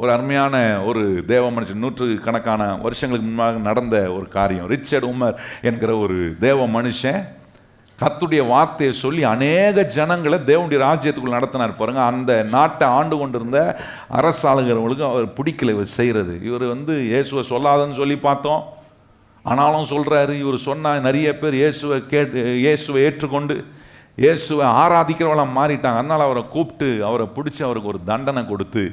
ஒரு அருமையான ஒரு தேவ மனுஷன், 100கணக்கான வருஷங்களுக்கு முன்பாக நடந்த ஒரு காரியம். ரிச்சர்ட் உமர் என்கிற ஒரு தேவ மனுஷன் கர்த்தருடைய வார்த்தையை சொல்லி அநேக ஜனங்களை தேவனுடைய ராஜ்யத்துக்குள் நடத்தினார் பாருங்க. அந்த நாட்டை ஆண்டு கொண்டிருந்த அரசாளுகிறவங்களுக்கு அவர் பிடிக்கல இவர் செய்கிறது. இவர் இயேசுவை சொல்லாதன்னு சொல்லி பார்த்தோம், ஆனாலும் சொல்கிறாரு. இவர் சொன்னால் நிறைய பேர் இயேசுவை ஏற்றுக்கொண்டு இயேசுவை ஆராதிக்கிறவளாம் மாறிட்டாங்க. அதனால் அவரை கூப்பிட்டு அவரை பிடிச்சி அவருக்கு ஒரு தண்டனை கொடுத்து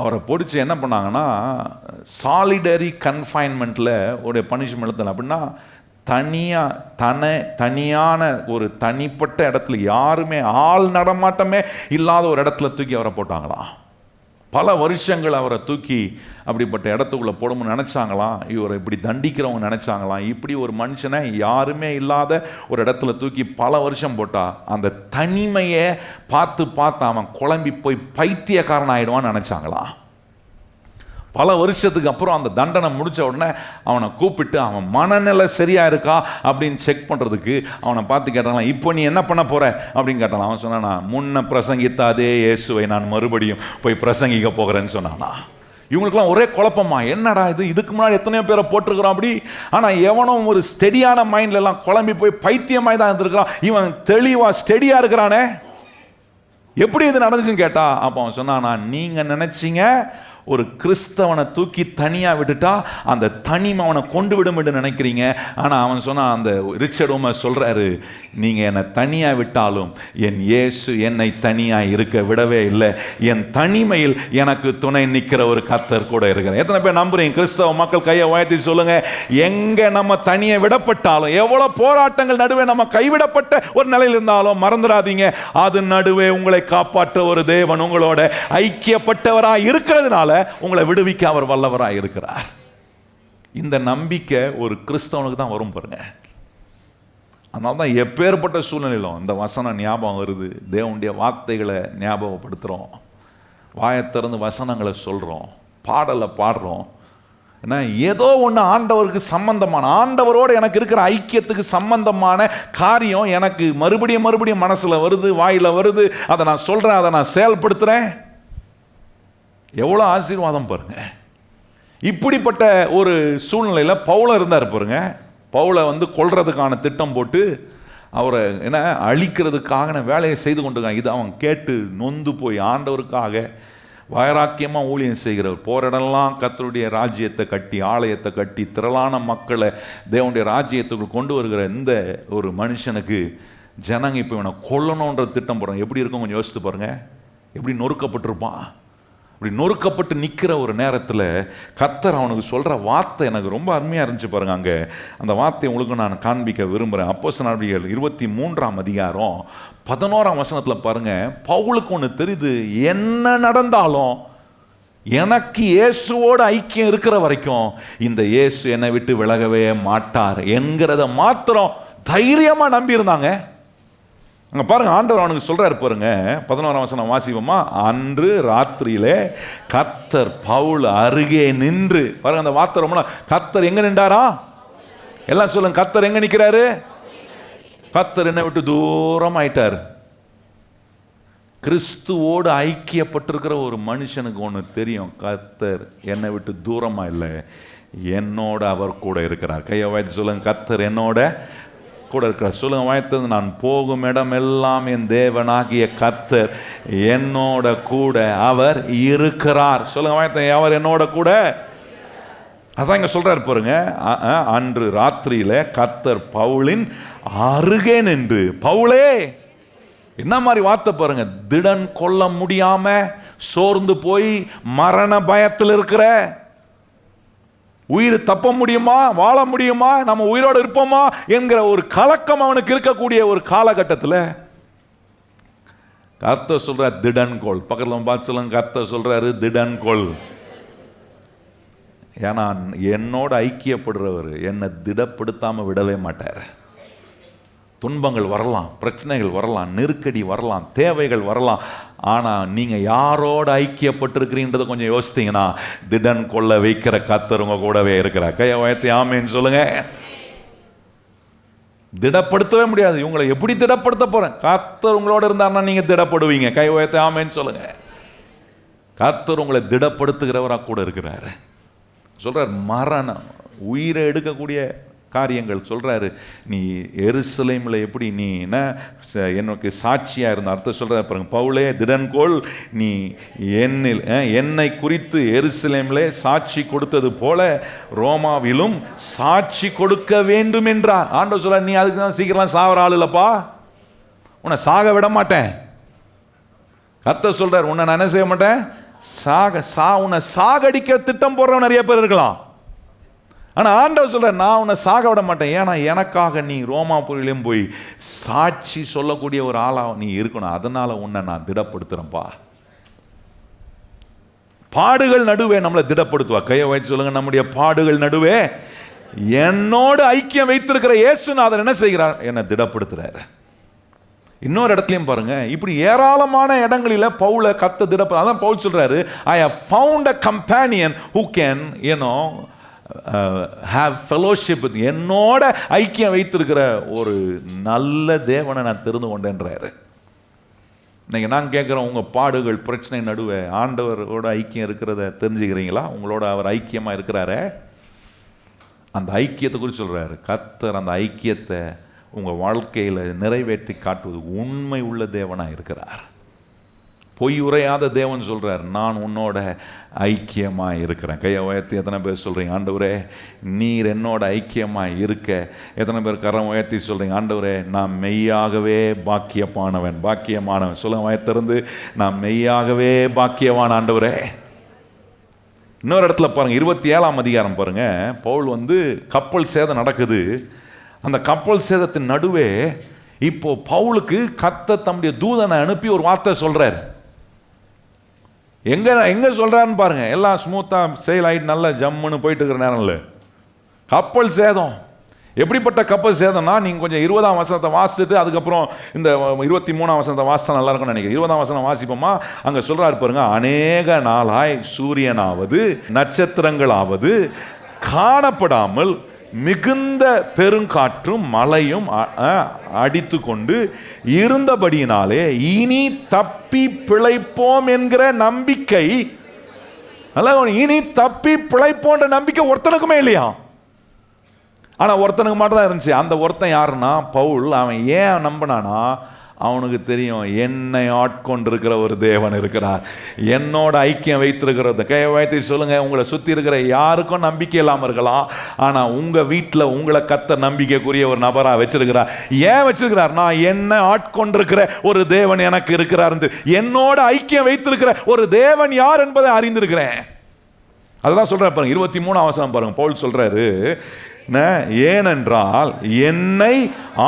அவரை பிடிச்சி என்ன பண்ணாங்கன்னா சாலிடரி கன்ஃபைன்மெண்ட்டில் ஒரு பனிஷ்மெண்ட். அப்படின்னா தனியான ஒரு தனிப்பட்ட இடத்துல யாருமே ஆள் நடமாட்டமே இல்லாத ஒரு இடத்துல தூக்கி அவரை போட்டாங்களாம். பல வருஷங்கள் அவரை தூக்கி அப்படிப்பட்ட இடத்துக்குள்ளே போடணும்னு நினச்சாங்களாம். இவரை இப்படி தண்டிக்கிறவங்க நினச்சாங்களாம். இப்படி ஒரு மனுஷனை யாருமே இல்லாத ஒரு இடத்துல தூக்கி பல வருஷம் போட்டா அந்த தனிமையை பார்த்து அவன் குழம்பி போய் பைத்தியக்காரன் ஆகிடுவான்னு நினச்சாங்களாம். பல வருஷத்துக்கு அப்புறம் அந்த தண்டனை முடித்த உடனே அவனை கூப்பிட்டு அவன் மனநிலை சரியாக இருக்கா அப்படின்னு செக் பண்ணுறதுக்கு அவனை பார்த்து கேட்டாங்களாம், இப்போ நீ என்ன பண்ண போகிற அப்படின்னு கேட்டான். அவன் சொன்னானா, முன்ன பிரசங்கித்த அதே இயேசுவை நான் மறுபடியும் போய் பிரசங்கிக்க போகிறேன்னு சொன்னானா. இவங்களுக்குலாம் ஒரே குழப்பமா, என்னடா இதுக்கு முன்னாடி எத்தனையோ பேரை போட்டிருக்கிறான் அப்படி, ஆனால் எவனும் ஒரு ஸ்டெடியான மைண்ட்லாம் குழம்பி போய் பைத்தியமாய் தான் இருந்திருக்கிறான், இவன் தெளிவாக ஸ்டெடியாக இருக்கிறானே, எப்படி இது நடந்துச்சுன்னு கேட்டா. அப்போ அவன் சொன்னானா, நீங்கள் நினைச்சிங்க ஒரு கிறிஸ்தவனை தூக்கி தனியாக விட்டுட்டா அந்த தனிமை அவனை கொண்டு விடும் என்று நினைக்கிறீங்க. ஆனால் அவன் சொன்னான், அந்த ரிச்சர்ட் ஓமர் சொல்கிறாரு, நீங்கள் என்னை தனியாக விட்டாலும் என் இயேசு என்னை தனியாக இருக்க விடவே இல்லை. என் தனிமையில் எனக்கு துணை நிற்கிற ஒரு கர்த்தர் கூட இருக்கிறார். எத்தனை பேர் நம்புறீங்க? கிறிஸ்தவ மக்கள் கையை உயர்த்தி சொல்லுங்க. எங்கே நம்ம தனியே விடப்பட்டாலும், எவ்வளோ போராட்டங்கள் நடுவே நம்ம கைவிடப்பட்ட ஒரு நிலையில் இருந்தாலும் மறந்துடாதீங்க, அது நடுவே உங்களை காப்பாற்ற ஒரு தேவன் உங்களோட ஐக்கியப்பட்டவராக இருக்கிறதுனால உங்களை விடுவிக்க அவர் வல்லவராக இருக்கிறார். இந்த நம்பிக்கை ஒரு கிறிஸ்தவனுக்கு தான் வரும் பாருங்க. அதனால தான் எப்பேற்பட்ட சூழ்நிலையிலும் இந்த வசனம் ஞாபகம் வருது. தேவனுடைய வார்த்தைகளை ஞாபகப்படுத்துகிறோம், வாயத்திறந்து வசனங்களை சொல்கிறோம், பாடலை பாடுறோம். ஏன்னா ஏதோ ஒன்று ஆண்டவருக்கு சம்பந்தமான, ஆண்டவரோடு எனக்கு இருக்கிற ஐக்கியத்துக்கு சம்பந்தமான காரியம் எனக்கு மறுபடியும் மனசில் வருது, வாயில் வருது, அதை நான் சொல்கிறேன், அதை நான் செயல்படுத்துகிறேன். எவ்வளோ ஆசீர்வாதம் பாருங்க. இப்படிப்பட்ட ஒரு சூழ்நிலையில் பவுல இருந்தார் பாருங்க. பவுலை கொல்றதுக்கான திட்டம் போட்டு அவரை அழிக்கிறதுக்காக வேலையை செய்து கொண்டிருக்காங்க. இது அவன் கேட்டு நொந்து போய் ஆண்டவருக்காக வைராக்கியமாக ஊழியம் செய்கிறவர், போரிடலாம் கர்த்தருடைய ராஜ்யத்தை கட்டி, ஆலயத்தை கட்டி, திரளான மக்களை தேவனுடைய ராஜ்யத்துக்குள் கொண்டு வருகிற இந்த ஒரு மனுஷனுக்கு ஜனங்க இப்போ இவனை கொல்லணுன்ற திட்டம் போடுறாங்க. எப்படி இருக்கும் கொஞ்சம் யோசித்து பாருங்க. எப்படி நொறுக்கப்பட்டிருப்பான். அப்படி நொறுக்கப்பட்டு நிற்கிற ஒரு நேரத்தில் கர்த்தர் அவனுக்கு சொல்கிற வார்த்தை எனக்கு ரொம்ப அருமையாக இருந்துச்சு பாருங்க. அங்கே அந்த வார்த்தையை உங்களுக்கு நான் காண்பிக்க விரும்புகிறேன். அப்போஸ்தலர் நடவடிக்கைகள் 23ஆம் அதிகாரம் 11ஆம் வசனத்தில் பாருங்க. பவுலுக்கு ஒன்று தெரியுது, என்ன நடந்தாலும் எனக்கு இயேசுவோட ஐக்கியம் இருக்கிற வரைக்கும் இந்த இயேசு என்னை விட்டு விலகவே மாட்டார் என்கிறத மாத்திரம் தைரியமாக நம்பியிருந்தாங்க. அங்கே பாருங்க, ஆண்டவர் அவனுக்கு சொல்றாரு பாருங்க. 11ஆம் வசனம் வாசிப்போமா? அன்று ராத்திரியிலே கர்த்தர் பவுல் அருகே நின்று, பாருங்க அந்த வார்த்தை ரொம்ப, கர்த்தர் எங்க நின்றாரா? எல்லாம் சொல்லுங்க, கர்த்தர் எங்க நிற்கிறாரு? கர்த்தர் என்னை விட்டு தூரம் ஆயிட்டார். கிறிஸ்துவோடு ஐக்கியப்பட்டிருக்கிற ஒரு மனுஷனுக்கு ஒன்று தெரியும், கர்த்தர் என்னை விட்டு தூரமா இல்லை, என்னோட அவர் கூட இருக்கிறார். கையை வாய்த்து சொல்லுங்க, கர்த்தர் என்னோட கூட இருக்கிறார். சொல்லுங்க வாய்த்தது, நான் போகும் இடம் எல்லாம் என் தேவனாகிய கர்த்தர் என்னோட கூட அவர் இருக்கிறார். சொல்லுங்க வாய்த்த, அவர் என்னோட கூட. அதான் இங்க சொல்றாரு பாருங்க. அன்று ராத்திரியில கர்த்தர் பவுலின் அருகே நின்று, பவுலே, என்ன மாதிரி வார்த்தை பாருங்க, திடன் கொள்ள முடியாம சோர்ந்து போய் மரண பயத்தில் இருக்கிற, உயிர் தப்ப முடியுமா, வாழ முடியுமா, நம்ம உயிரோடு இருப்போமா என்கிற ஒரு கலக்கம் அவனுக்கு இருக்கக்கூடிய ஒரு காலகட்டத்தில் கர்த்தர் சொல்றார் திடன் கொள். பக்கத்தில் பார்த்து சொல்லுங்க, கர்த்தர் சொல்றாரு திடன் கொள். ஏன்னா என்னோட ஐக்கியப்படுறவர் என்னை திடப்படுத்தாம விடவே மாட்டார். துன்பங்கள் வரலாம், பிரச்சனைகள் வரலாம், நெருக்கடி வரலாம், தேவைகள் வரலாம். ஆனால் நீங்கள் யாரோட ஐக்கியப்பட்டிருக்கிறீன்றதை கொஞ்சம் யோசித்தீங்கன்னா திடன் கொள்ள வைக்கிற கர்த்தர் உங்க கூடவே இருக்கிறார். கையை உயர்த்தி ஆமென் சொல்லுங்க. திடப்படுத்தவே முடியாது. இவங்களை எப்படி திடப்படுத்த போறேன்? கர்த்தர் உங்களோட இருந்தாருன்னா நீங்க திடப்படுவீங்க. கை உயர்த்தி ஆமென் சொல்லுங்க. கர்த்தர் உங்களை திடப்படுத்துகிறவராக கூட இருக்கிறார். சொல்றார், மரணம், உயிரை எடுக்கக்கூடிய காரியங்கள் சொல்கிறாரு. நீ எருசலேமில் எப்படி நீ என்ன எனக்கு சாட்சியாக இருந்த அர்த்தம் சொல்கிற பாருங்க. பவுலே திடன்கோள், நீ என்னை குறித்து எருசலேமிலே சாட்சி கொடுத்தது போல ரோமாவிலும் சாட்சி கொடுக்க வேண்டும் என்றார். ஆண்டவர் சொல்ற, நீ அதுக்கு தான் சீக்கிரம் சாவர ஆள் இல்லப்பா, உன்னை சாக விட மாட்டேன். கர்த்தர் சொல்றார், உன்னை நான் என்ன செய்ய மாட்டேன், உன்னை சாகடிக்க திட்டம் போடுறவன் நிறைய பேர் இருக்கலாம். ஆனா ஆண்டவர் சொல்ற, நான் உன்னை சாக விட மாட்டேன். ஏன்னா எனக்காக நீ ரோமாபுரியிலும் போய் சாட்சி சொல்லக்கூடிய ஒரு ஆளா நீ இருக்கணும். அதனால உன்னை நான் திடப்படுத்துறேன்ப்பா. பாடுகள் நடுவே நம்மளை திடப்படுத்துவா. கையை வைத்து சொல்லுங்க, நம்முடைய பாடுகள் நடுவே என்னோடு ஐக்கியம் வைத்திருக்கிற இயேசுநாதர் என்ன செய்கிறார், என்னை திடப்படுத்துறாரு. இன்னொரு இடத்துலையும் பாருங்க, இப்படி ஏராளமான இடங்களில் பவுலை கர்த்தர் திடப்படுத்த. அதான் பவுல் சொல்றாரு, I have found a companion who can have fellowship with, என்னோட ஐக்கியம் வைத்திருக்கிற ஒரு நல்ல தேவனை நான் தெரிந்து கொண்டேன்றாரு. இன்னைக்கு நான் கேட்குறேன், உங்கள் பாடுகள் பிரச்சனை நடுவே ஆண்டவரோட ஐக்கியம் இருக்கிறத தெரிஞ்சுக்கிறீங்களா? உங்களோட அவர் ஐக்கியமாக இருக்கிறாரே, அந்த ஐக்கியத்தை குறித்து சொல்கிறாரு கர்த்தர். அந்த ஐக்கியத்தை உங்கள் வாழ்க்கையில் நிறைவேற்றி காட்டுவது உண்மை உள்ள தேவனாக இருக்கிறார். பொய் உரையாத தேவன் சொல்கிறார், நான் உன்னோட ஐக்கியமாக இருக்கிறேன். கையை உயர்த்தி எத்தனை பேர் சொல்கிறீங்க, ஆண்டவரே நீர் என்னோட ஐக்கியமாக இருக்க? எத்தனை பேர் கரம் உயர்த்தி சொல்கிறீங்க, ஆண்டவரே நான் மெய்யாகவே பாக்கியமானவன், பாக்கியமானவன்? சொல்ல வயத்திருந்து, நான் மெய்யாகவே பாக்கியவான் ஆண்டவரே. இன்னொரு இடத்துல பாருங்கள், 27ஆம் அதிகாரம் பாருங்கள். பவுல் கப்பல் சேதம் நடக்குது. அந்த கப்பல் சேதத்தின் நடுவே இப்போ பவுலுக்கு கர்த்தர் தம்முடைய தூதனை அனுப்பி ஒரு வார்த்தை சொல்றார். எங்க சொல்றாருன்னு பாருங்க. எல்லாம் ஸ்மூத்தா செயல் ஆகிட்டு நல்லா ஜம்முன்னு போயிட்டு இருக்கிற நேரம்ல கப்பல் சேதம். எப்படிப்பட்ட கப்பல் சேதம்னா, நீங்க கொஞ்சம் 20ஆம் வசனத்தை வாசிச்சுட்டு அதுக்கப்புறம் இந்த 23ஆம் வசனத்தை வாசித்தா நல்லா இருக்கும்னு நினைக்கிறேன். 20ஆம் வசனம் வாசிப்போமா? அங்க சொல்றாரு பாருங்க, அநேக நாளாய் சூரியனாவது நட்சத்திரங்களாவது காணப்படாமல் மிகுந்த பெருங்காற்றும் மழையும் அடித்து கொண்டு இருந்தபடியினாலே இனி தப்பி பிழைப்போம் என்கிற நம்பிக்கை, இனி தப்பி பிழைப்போன்ற நம்பிக்கை ஒருத்தனுக்குமே இல்லையா? ஆனா ஒருத்தனுக்கு மட்டும் தான் இருந்துச்சு. அந்த ஒருத்தன் யாருன்னா பவுல். அவன் ஏன் நம்பினானா, அவனுக்கு தெரியும் என்னை ஆட்கொண்டிருக்கிற ஒரு தேவன் இருக்கிறார், என்னோட ஐக்கியம் வைத்திருக்கிறது. கையை வைத்து சொல்லுங்க, உங்களை சுற்றி இருக்கிற யாருக்கும் நம்பிக்கை இல்லாமல் இருக்கலாம், ஆனால் உங்கள் வீட்டில் உங்களை கர்த்தர் நம்பிக்கைக்குரிய ஒரு நபராக வச்சிருக்கிறார். ஏன் வச்சிருக்கிறார்? நான் என்னை ஆட்கொண்டிருக்கிற ஒரு தேவன் எனக்கு இருக்கிறார், என்னோட ஐக்கியம் வைத்திருக்கிற ஒரு தேவன் யார் என்பதை அறிந்திருக்கிறேன். அதுதான் சொல்றாரு பாருங்க, 23ஆம் வசனம் பாருங்க. பவுல் சொல்றாரு, ஏனென்றால் என்னை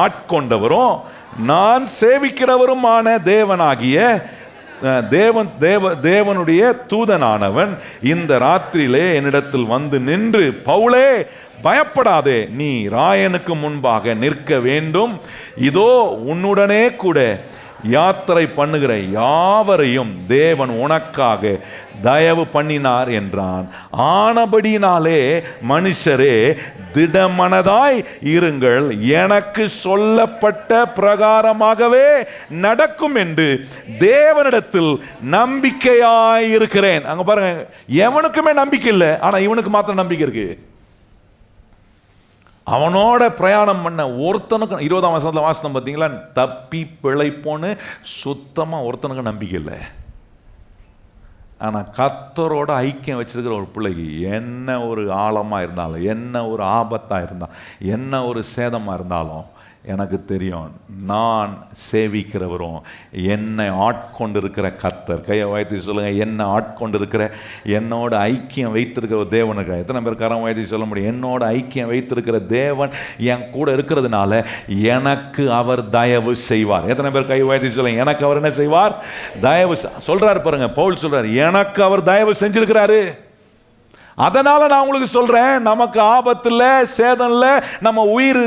ஆட்கொண்டவரும் நான் சேவிக்கிறவருமான தேவனாகிய தேவனுடைய தூதனானவன் இந்த ராத்திரியிலே என்னிடத்தில் வந்து நின்று, பவுலே பயப்படாதே, நீ ராயனுக்கு முன்பாக நிற்க வேண்டும், இதோ உன்னுடனே கூட யாத்திரை பண்ணுகிற யாவரையும் தேவன் உனக்காக தயவு பண்ணினார் என்றான். ஆனபடினாலே மனுஷரே திடமனதாய் இருங்கள், எனக்கு சொல்லப்பட்ட பிரகாரமாகவே நடக்கும் என்று தேவனிடத்தில் நம்பிக்கையாய் இருக்கிறேன். அங்க பாருங்க, எவனுக்குமே நம்பிக்கை இல்லை, ஆனா இவனுக்கு மாத்திரம் நம்பிக்கை இருக்கு. அவனோட பிரயாணம் பண்ண ஒருத்தனுக்கு 20ஆம் வசனத்தில் வாசனம் பார்த்தீங்களா, தப்பி பிழைப்போன்னு சுத்தமாக ஒருத்தனுக்கு நம்பிக்கை இல்லை. ஆனால் கர்த்தரோட ஐக்கியம் வச்சிருக்கிற ஒரு பிள்ளைக்கு என்ன ஒரு ஆழமாக இருந்தாலும், என்ன ஒரு ஆபத்தாக இருந்தாலும், என்ன ஒரு சேதமாக இருந்தாலும், எனக்கு தெரியும் நான் சேவிக்கிறவரும் என்னை ஆட்கொண்டிருக்கிற கர்த்தர். கையை வாய்த்தி சொல்லுங்க, என்னை ஆட்கொண்டிருக்கிற, என்னோட ஐக்கியம் வைத்திருக்கிற தேவனுக்கு. எத்தனை பேர் கரம் வாய்த்தி சொல்ல முடியும்? என்னோட ஐக்கியம் வைத்திருக்கிற தேவன் என் கூட இருக்கிறதுனால எனக்கு அவர் தயவு செய்வார். எத்தனை பேர் கை வாய்த்தி சொல்லுங்க, எனக்கு அவர் என்ன செய்வார்? தயவு சொல்றாரு பாருங்க. பவுல் சொல்றாரு, எனக்கு அவர் தயவு செஞ்சிருக்கிறாரு. அதனால நான் உங்களுக்கு சொல்றேன், நமக்கு ஆபத்து இல்லை, சேதம் இல்லை, நம்ம உயிர்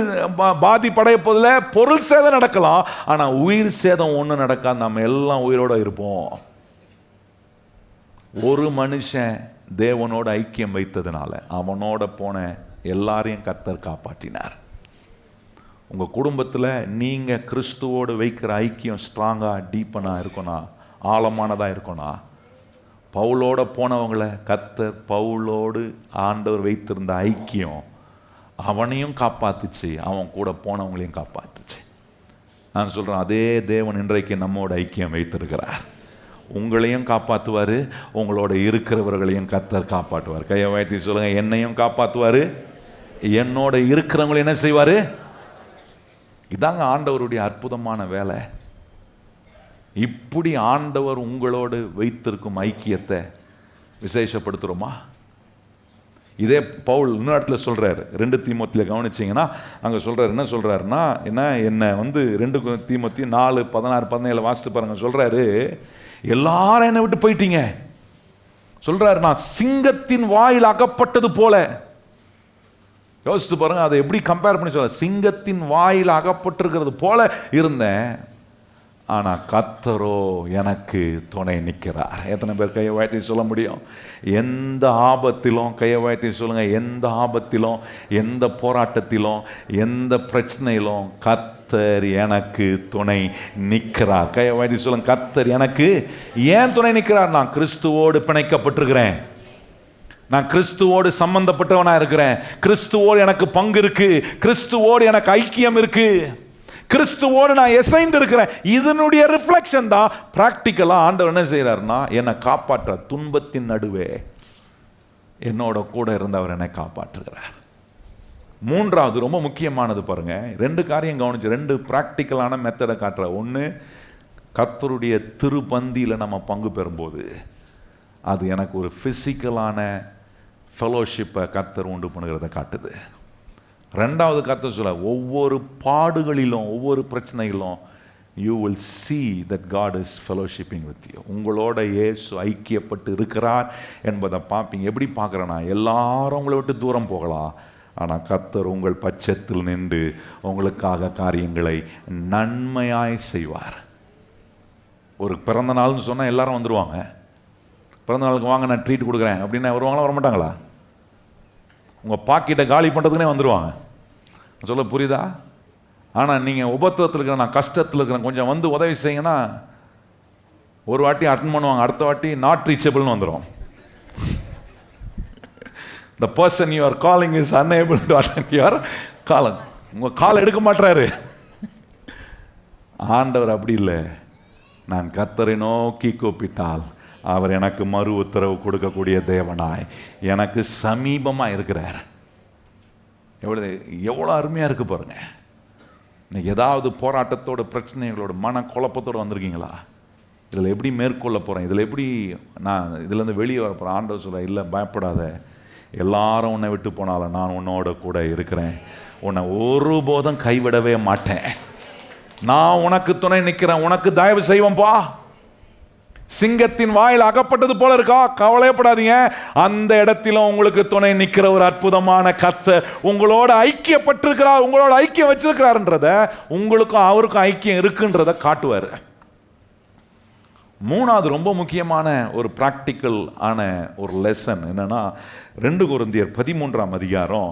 பாதிப்படைய போதில், பொருள் சேதம் நடக்கலாம், ஆனா உயிர் சேதம் ஒண்ணு நடக்காது, நம்ம எல்லாம் உயிரோட இருப்போம். ஒரு மனுஷன் தேவனோட ஐக்கியம் வைத்ததுனால அவனோட போன எல்லாரையும் கர்த்தர் காப்பாற்றினார். உங்க குடும்பத்தில் நீங்க கிறிஸ்துவோடு வைக்கிற ஐக்கியம் ஸ்ட்ராங்கா டீப்பனா இருக்கணும், ஆழமானதா இருக்கணும். பவுலோட போனவங்களை கர்த்தர், பவுலோடு ஆண்டவர் வைத்திருந்த ஐக்கியம் அவனையும் காப்பாத்துச்சு, அவன் கூட போனவங்களையும் காப்பாத்துச்சு. நான் சொல்றேன், அதே தேவன் இன்றைக்கு நம்மோட ஐக்கியம் வைத்திருக்கிறார். உங்களையும் காப்பாற்றுவார், உங்களோட இருக்கிறவர்களையும் கர்த்தர் காப்பாற்றுவார். கையை உயர்த்தி சொல்லுங்க, என்னையும் காப்பாற்றுவார், என்னோட இருக்கிறவங்களையும் என்ன செய்வார். இதாங்க ஆண்டவருடைய அற்புதமான வேலை. இப்படி ஆண்டவர் உங்களோடு வைத்திருக்கும் ஐக்கியத்தை விசேஷப்படுத்துகிறோமா? இதே பவுல் இன்னொரு இடத்துல சொல்கிறார், 2 தீமோத்தியில் கவனிச்சிங்கன்னா அங்கே சொல்கிறார், என்ன சொல்கிறாருன்னா, என்னை 2 தீமோத்தி 4:16-17 வாசித்து பாருங்க. சொல்கிறாரு, எல்லாரும் என்னை விட்டு போயிட்டீங்க. சொல்கிறாரு, நான் சிங்கத்தின் வாயில் அகப்பட்டது போல. யோசித்து பாருங்க, அதை எப்படி கம்பேர் பண்ணி சொல்ற. சிங்கத்தின் வாயில் அகப்பட்டிருக்கிறது போல இருந்தேன், ஆனால் கர்த்தரோ எனக்கு துணை நிற்கிறார். எத்தனை பேர் கையை உயர்த்தி சொல்ல முடியும்? எந்த ஆபத்திலும், கையை உயர்த்தி சொல்லுங்க, எந்த ஆபத்திலும், எந்த போராட்டத்திலும், எந்த பிரச்சனையிலும் கர்த்தர் எனக்கு துணை நிற்கிறார். கையை உயர்த்தி சொல்லுங்க, கர்த்தர் எனக்கு ஏன் துணை நிற்கிறார்? நான் கிறிஸ்துவோடு பிணைக்கப்பட்டிருக்கிறேன், நான் கிறிஸ்துவோடு சம்பந்தப்பட்டவனா இருக்கிறேன், கிறிஸ்துவோடு எனக்கு பங்கு இருக்கு, கிறிஸ்துவோடு எனக்கு ஐக்கியம் இருக்கு, கிறிஸ்துவோடு நான் இசைந்து இருக்கிறேன். இதனுடைய ரிஃப்ளெக்ஷன் தான் பிராக்டிக்கலா ஆண்டவர் என்ன செய்யறாருன்னா, என்னை காப்பாற்ற துன்பத்தின் நடுவே என்னோட கூட இருந்தவர் என்னை காப்பாற்றுகிறார். மூன்றாவது ரொம்ப முக்கியமானது பாருங்க, 2 காரியம் கவனிச்சு, 2 பிராக்டிக்கலான மெத்தடை காட்டுற. ஒன்று, கர்த்தருடைய திருப்பந்தியில் நம்ம பங்கு பெறும்போது அது எனக்கு ஒரு ஃபிசிக்கலான ஃபெலோஷிப்பை கர்த்தர் உண்டு பண்ணுகிறத காட்டுது. 2வது கர்த்தர் சொல்ல, ஒவ்வொரு பாடுகளிலும், ஒவ்வொரு பிரச்சனைகளும் you will see that God is fellowshipping with you. உங்களோட இயேசு ஐக்கியப்பட்டு இருக்கிறார் என்பதை பார்ப்பீங்க. எப்படி பார்க்குறேன்னா, எல்லாரும் உங்களை விட்டு தூரம் போகலாம், ஆனால் கர்த்தர் உங்கள் பட்சத்தில் நின்று உங்களுக்காக காரியங்களை நன்மையாய் செய்வார். ஒரு பிறந்த நாள்னு சொன்னால் எல்லாரும் வந்துடுவாங்க. பிறந்த நாளுக்கு வாங்க நான் ட்ரீட் கொடுக்குறேன் அப்படின்னு வருவாங்களா, வரமாட்டாங்களா? உங்கள் பாக்கெட்டை காலி பண்ணுறதுக்குனே வந்துடுவாங்க. சொல்ல புரியுதா? ஆனால் நீங்கள் உபத்திரத்தில் இருக்கிற, நான் கஷ்டத்தில் இருக்கிறேன், கொஞ்சம் வந்து உதவி செய்யுங்கன்னா ஒரு வாட்டி அட்டன் பண்ணுவாங்க, அடுத்த வாட்டி நாட் ரீச்சபிள்னு வந்துடும். The person you are calling is unable to attend your call. உங்கள் கால் எடுக்க மாட்டாரு. ஆண்டவர் அப்படி இல்லை. நான் கர்த்தரை நோக்கி கூப்பிட்டால் அவர் எனக்கு மறு உத்தரவு கொடுக்கக்கூடிய தேவனாய் எனக்கு சமீபமாக இருக்கிறார். எவ்வளோ அருமையாக இருக்கு பாருங்க. இன்னைக்கு ஏதாவது போராட்டத்தோட, பிரச்சனைகளோட, மன குழப்பத்தோடு வந்திருக்கீங்களா? இதில் எப்படி மேற்கொள்ள போகிறேன், இதில் எப்படி நான் இதுலேருந்து வெளியே வர போகிறேன்? ஆண்டவர் சொல்ல, இல்லை பயப்படாத, எல்லாரும் உன்னை விட்டு போனாலும் நான் உன்னோட கூட இருக்கிறேன், உன்னை ஒருபோதும் கைவிடவே மாட்டேன், நான் உனக்கு துணை நிற்கிறேன், உனக்கு தயவு செய்வோம்பா. சிங்கத்தின் வாயில் அகப்பட்டது போல இருக்கா? கவலைப்படாதீங்க, அந்த இடத்திலும் உங்களுக்கு துணை நிற்கிற ஒரு அற்புதமான கர்த்தர் உங்களோட ஐக்கியப்பட்டிருக்கிறார், உங்களோட ஐக்கியம் வச்சிருக்கிறார்ன்றத, உங்களுக்கும் அவருக்கும் ஐக்கியம் இருக்குன்றத காட்டுவார். 3வது ரொம்ப முக்கியமான ஒரு பிராக்டிக்கல் ஆன ஒரு லெசன் என்னன்னா, 2 கொரிந்தியர் 13ஆம் அதிகாரம்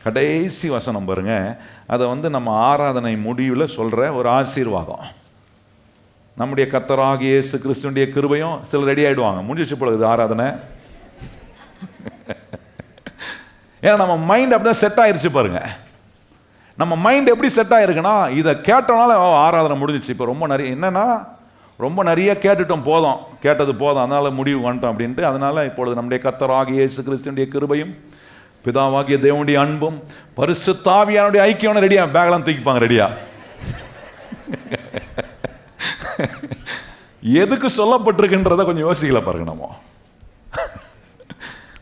கடைசி வசனம் பாருங்க. அதை நம்ம ஆராதனை முடிவில் சொல்ற ஒரு ஆசீர்வாதம். நம்முடைய கர்த்தராகிய இயேசு கிறிஸ்துவினுடைய கிருபையும், சிலர் ரெடி ஆகிடுவாங்க, முடிச்சு பொழுது ஆராதனை. ஏன்னா நம்ம மைண்ட் அப்படிதான் செட் ஆயிருச்சு பாருங்க. நம்ம மைண்ட் எப்படி செட் ஆயிருக்குன்னா, இதை கேட்டோம்னால ஆராதனை முடிஞ்சிச்சு. இப்போ ரொம்ப நிறைய கேட்டுட்டோம், போதும், கேட்டது போதும், அதனால முடிவு வந்துட்டோம் அப்படின்ட்டு. அதனால இப்பொழுது நம்முடைய கர்த்தராகிய இயேசு கிறிஸ்துவினுடைய கிருபையும், பிதாவாகிய தேவனுடைய அன்பும், பரிசுத்த ஆவியானுடைய ஐக்கியம் ரெடியா, பேக்லாம் தூக்கிப்பாங்க ரெடியா. எதுக்கு சொல்லப்பட்டிருக்குன்றத கொஞ்சம் யோசிக்கல பாருங்க. நம்ம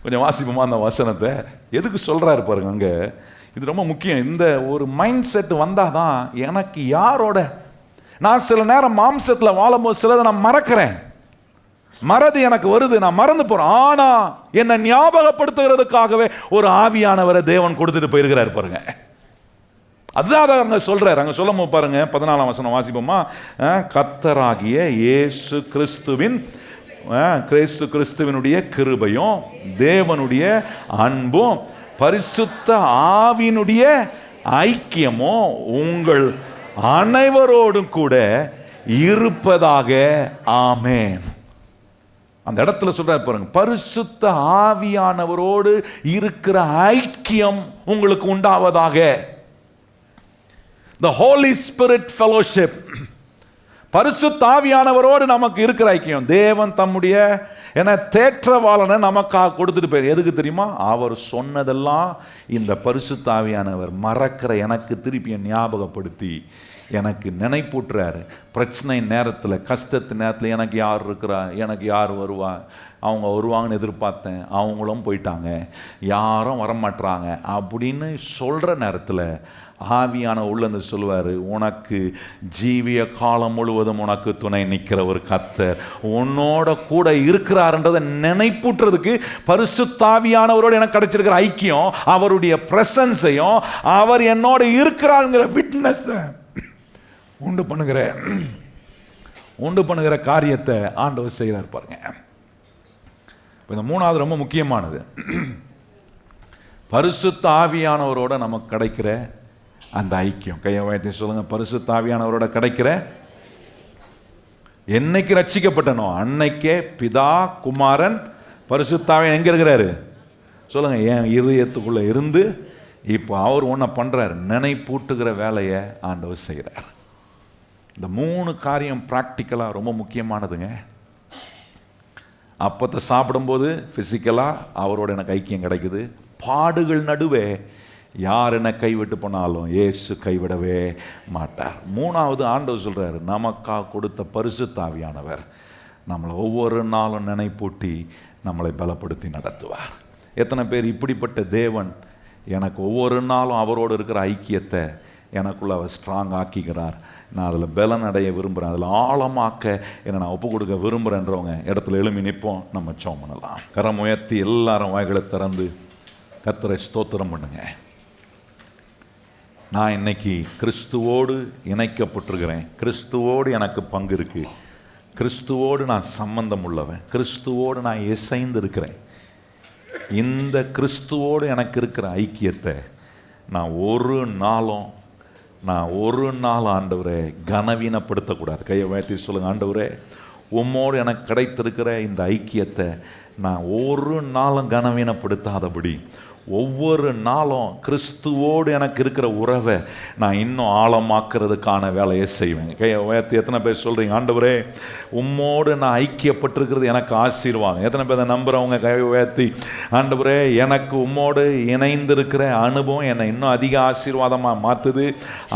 கொஞ்சம் வாசிப்போமா அந்த வசனத்தை? எதுக்கு சொல்றாரு பாருங்க அங்க. இது ரொம்ப முக்கியம். இந்த ஒரு மைண்ட் செட் வந்தாதான் எனக்கு யாரோட, நான் சில நேரம் மாம்சத்தில் வாழும்போது சிலதை நான் மறக்கிறேன், மறதி எனக்கு வருது, நான் மறந்து போறேன். ஆனா என்னை ஞாபகப்படுத்துகிறதுக்காகவே ஒரு ஆவியானவரை தேவன் கொடுத்துட்டு போயிருக்கிறார் பாருங்க. அதுதான் அங்க சொல்றாரு. அங்க சொல்லும் போது பாருங்க, 14ஆம் வசனம் வாசிப்போமா? கர்த்தராகிய இயேசு கிறிஸ்துவினுடைய கிருபையும், தேவனுடைய அன்பும், பரிசுத்த ஆவியினுடைய ஐக்கியமும் உங்கள் அனைவரோடும் கூட இருப்பதாக. ஆமென். அந்த இடத்துல சொல்றாரு பாருங்க, பரிசுத்த ஆவியானவரோடு இருக்கிற ஐக்கியம் உங்களுக்கு உண்டாவதாக. The Holy Spirit fellowship. பரிசுத்த ஆவியானவரோடு நமக்கு இருக்கிற ஐக்கியம். தேவன் தம்முடைய தேற்றவாளனை நமக்காக கொடுத்துட்டு போய், எதுக்கு தெரியுமா? அவர் சொன்னதெல்லாம் இந்த பரிசுத்த ஆவியானவர் மறக்கிற எனக்கு திருப்பி ஞாபகப்படுத்தி எனக்கு நினைப்பூட்டுறாரு. பிரச்சனை நேரத்தில், கஷ்டத்து நேரத்தில் எனக்கு யார் இருக்கிறா, எனக்கு யார் வருவா, அவங்க வருவாங்கன்னு எதிர்பார்த்தேன், அவங்களும் போயிட்டாங்க, யாரும் வரமாட்டுறாங்க அப்படின்னு சொல்கிற நேரத்தில் ஆவியான உள்ளந்து சொல்லுவார், உனக்கு ஜீவிய காலம் முழுவதும் உனக்கு துணை நிற்கிற ஒரு கர்த்தர் உன்னோட கூட இருக்கிறார்ன்றதை நினைப்பூட்டுறதுக்கு பரிசுத்த ஆவியானவரோடு எனக்கு கிடைச்சிருக்கிற ஐக்கியம், அவருடைய பிரசன்ஸையும் அவர் என்னோட இருக்கிறாருங்கிற விட்னஸ் உண்டு பண்ணுகிற காரியத்தை ஆண்டவர் செய்கிறார் பாருங்க. இந்த மூணாவது ரொம்ப முக்கியமானது, பரிசுத்த ஆவியானவரோட நமக்கு கிடைக்கிற அந்த ஐக்கியம். கையை உயர்த்தி சொல்லுங்க, பரிசுத்த ஆவியானவரோட கிடைக்கிற. என்னைக்கு ரட்சிக்கப்பட்டனோ அன்னைக்கே பிதா குமாரன் பரிசுத்த ஆவியானவர் எங்க இருக்கிறாரு சொல்லுங்க, என் இதயத்துக்குள்ள இருந்து இப்போ அவர் ஒன்றை பண்றாரு, நினைப்பூட்டுகிற வேலையை ஆண்டவர் செய்கிறார். இந்த மூணு காரியம் பிராக்டிக்கலாக ரொம்ப முக்கியமானதுங்க. அப்பத்தை சாப்பிடும்போது ஃபிசிக்கலாக அவரோட எனக்கு ஐக்கியம் கிடைக்குது. பாடுகள் நடுவே யார் என்ன கைவிட்டு போனாலும் இயேசு கைவிடவே மாட்டார். மூணாவது ஆண்டவர் சொல்கிறார், நமக்காக கொடுத்த பரிசுத்த ஆவியானவர் நம்மளை ஒவ்வொரு நாளும் நினைப்பூட்டி நம்மளை பலப்படுத்தி நடத்துவார். எத்தனை பேர் இப்படிப்பட்ட தேவன் எனக்கு ஒவ்வொரு நாளும் அவரோடு இருக்கிற ஐக்கியத்தை எனக்குள்ள அவர் ஸ்ட்ராங் ஆக்கிக்கிறார், நான் அதில் பலன் அடைய விரும்புகிறேன், அதில் ஆழமாக்க என்னை நான் ஒப்பு கொடுக்க விரும்புகிறேன்றவங்க இடத்துல எழுமி நிற்போம். நம்ம ஜெபம் பண்ணலாம். கரம் உயர்த்தி எல்லாரும் வாய்களை திறந்து கர்த்தரை ஸ்தோத்திரம் பண்ணுங்க. நான் இன்னைக்கு கிறிஸ்துவோடு இணைக்கப்பட்டிருக்கிறேன், கிறிஸ்துவோடு எனக்கு பங்கு இருக்கு, கிறிஸ்துவோடு நான் சம்பந்தம் உள்ளவன், கிறிஸ்துவோடு நான் இசைந்து இருக்கிறேன். இந்த கிறிஸ்துவோடு எனக்கு இருக்கிற ஐக்கியத்தை நான் ஒரு நாள் ஆண்டவரே கனவீனப்படுத்தக்கூடாது. கையை உயர்த்தி சொல்லுங்க, ஆண்டவரே உம்மோடு எனக்கு கிடைத்திருக்கிற இந்த ஐக்கியத்தை நான் ஒரு நாளும் கனவீனப்படுத்தாதபடி ஒவ்வொரு நாளும் கிறிஸ்துவோடு எனக்கு இருக்கிற உறவை நான் இன்னும் ஆழமாக்குறதுக்கான வேலையை செய்வேன். கையை உயர்த்தி எத்தனை பேர் சொல்கிறீங்க, ஆண்டவரே உம்மோடு நான் ஐக்கியப்பட்டிருக்கிறது எனக்கு ஆசீர்வாதம். எத்தனை பேர் நம்புகிறவங்க கையை உயர்த்தி, ஆண்டவரே எனக்கு உம்மோடு இணைந்திருக்கிற அனுபவம் என்னை இன்னும் அதிக ஆசீர்வாதமாக மாற்றுது,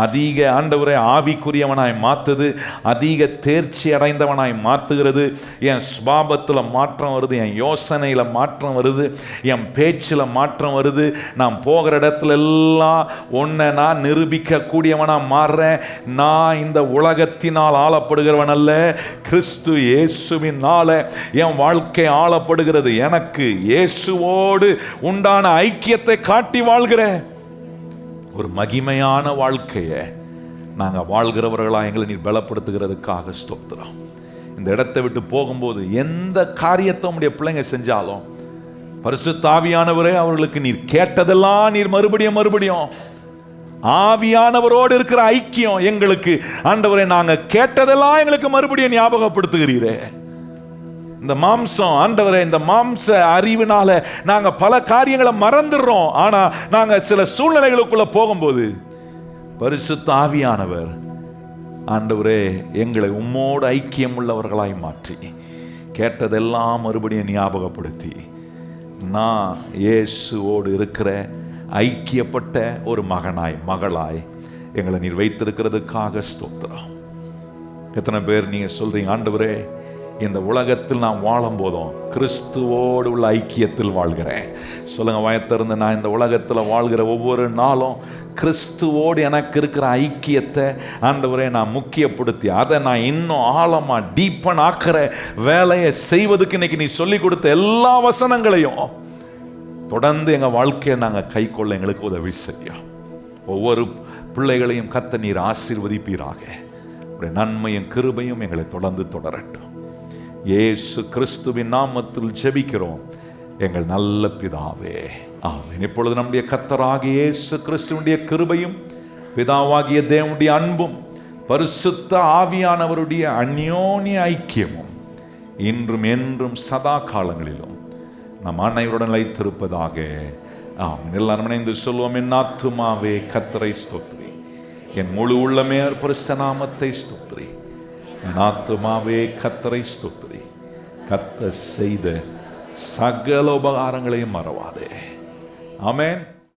அதிக ஆண்டவரே ஆவிக்குரியவனாய் மாற்றுது, அதிக தேர்ச்சி அடைந்தவனாய் மாற்றுகிறது. என் சுபாவத்தில் மாற்றம் வருது, என் யோசனையில் மாற்றம் வருது, என் பேச்சில் மாற்றம் வருது, நான் போகிற இடத்துல எல்லாம் ஒன்றை நான் நிரூபிக்க கூடியவனா மாறுறேன். நான் இந்த உலகத்தினால் ஆளப்படுகிறவன் அல்ல, கிறிஸ்து இயேசுவினால என் வாழ்க்கை ஆளப்படுகிறது. எனக்கு இயேசுவோடு உண்டான ஐக்கியத்தை காட்டி வாழ்கிற ஒரு மகிமையான வாழ்க்கையை நாங்கள் வாழ்கிறவர்களா எங்களை நீர் பலப்படுத்துகிறதுக்காக ஸ்தோத்திரம். இந்த இடத்தை விட்டு போகும்போது எந்த காரியத்தை உம்முடைய பிள்ளைங்க செஞ்சாலும் பரிசுத்த ஆவியானவரே அவர்களுக்கு நீர் கேட்டதெல்லாம் நீர் மறுபடியும் ஆவியானவரோடு இருக்கிற ஐக்கியம் எங்களுக்கு ஆண்டவரே நாங்க கேட்டதெல்லாம் எங்களுக்கு மறுபடியும் ஞாபகப்படுத்துகிறீரே. இந்த மாம்சம் ஆண்டவரே, இந்த மாம்ச அறிவினால நாங்க பல காரியங்களை மறந்துடுறோம். ஆனா நாங்க சில சூழ்நிலைகளுக்குள்ள போகும்போது பரிசுத்த ஆவியானவர் ஆண்டவரே எங்களை உம்மோடு ஐக்கியம் உள்ளவர்களாய் மாற்றி கேட்டதெல்லாம் மறுபடியும் ஞாபகப்படுத்தி நான் இயேசுவோடு இருக்கிற ஐக்கியப்பட்ட ஒரு மகளாய் எங்களை நீர் வைத்திருக்கிறதுக்காக ஸ்தோத்திரம். எத்தனை பேர் நீங்க சொல்றீங்க, ஆண்டவரே இந்த உலகத்தில் நான் வாழும் போதும் கிறிஸ்துவோடு உள்ள ஐக்கியத்தில் வாழ்கிறேன். சொல்லுங்க வாயத்திறந்து, நான் இந்த உலகத்தில் வாழ்கிற ஒவ்வொரு நாளும் கிறிஸ்துவோடு எனக்கு இருக்கிற ஐக்கியத்தை ஆண்டவரே நான் முக்கியப்படுத்தி அதை நான் இன்னும் ஆழமாக டீப்பன் ஆக்கிற வேலையை செய்வதுக்கு இன்னைக்கு நீ சொல்லி கொடுத்த எல்லா வசனங்களையும் தொடர்ந்து எங்கள் வாழ்க்கையை நாங்கள் கை கொள்ள எங்களுக்கு உதவி செய்யும். ஒவ்வொரு பிள்ளைகளையும் கர்த்தர் நீர் ஆசீர்வதிப்பீராக. உடைய நன்மையும் கிருபையும் எங்களை தொடர்ந்து தொடரட்டும். இயேசு கிறிஸ்துவின் நாமத்தில் ஜெபிக்கிறோம் எங்கள் நல்ல பிதாவே, ஆமென். இப்பொழுது நம்முடைய கர்த்தராகிய இயேசு கிறிஸ்துவினுடைய கிருபையும் பிதாவாகிய தேவனுடைய அன்பும் பரிசுத்த ஆவியானவருடைய அந்யோன்ய ஐக்கியமும் இன்றும் என்றும் சதா காலங்களிலும் நம் அனைவருடன் நிலைத்திருப்பதாக. ஆமென். எல்லாரும் இணைந்து சொல்லுவோம். என் ஆத்துமாவே கர்த்தரை ஸ்தோத்திரி, என் முழு உள்ளமே பரிசுத்த நாமத்தை ஸ்தோத்திரி. என் ஆத்துமாவே கர்த்தரை ஸ்தோத்திரி, கர்த்தர் செய்த சகல உபகாரங்களையும் மறவாதே. ஆமென்.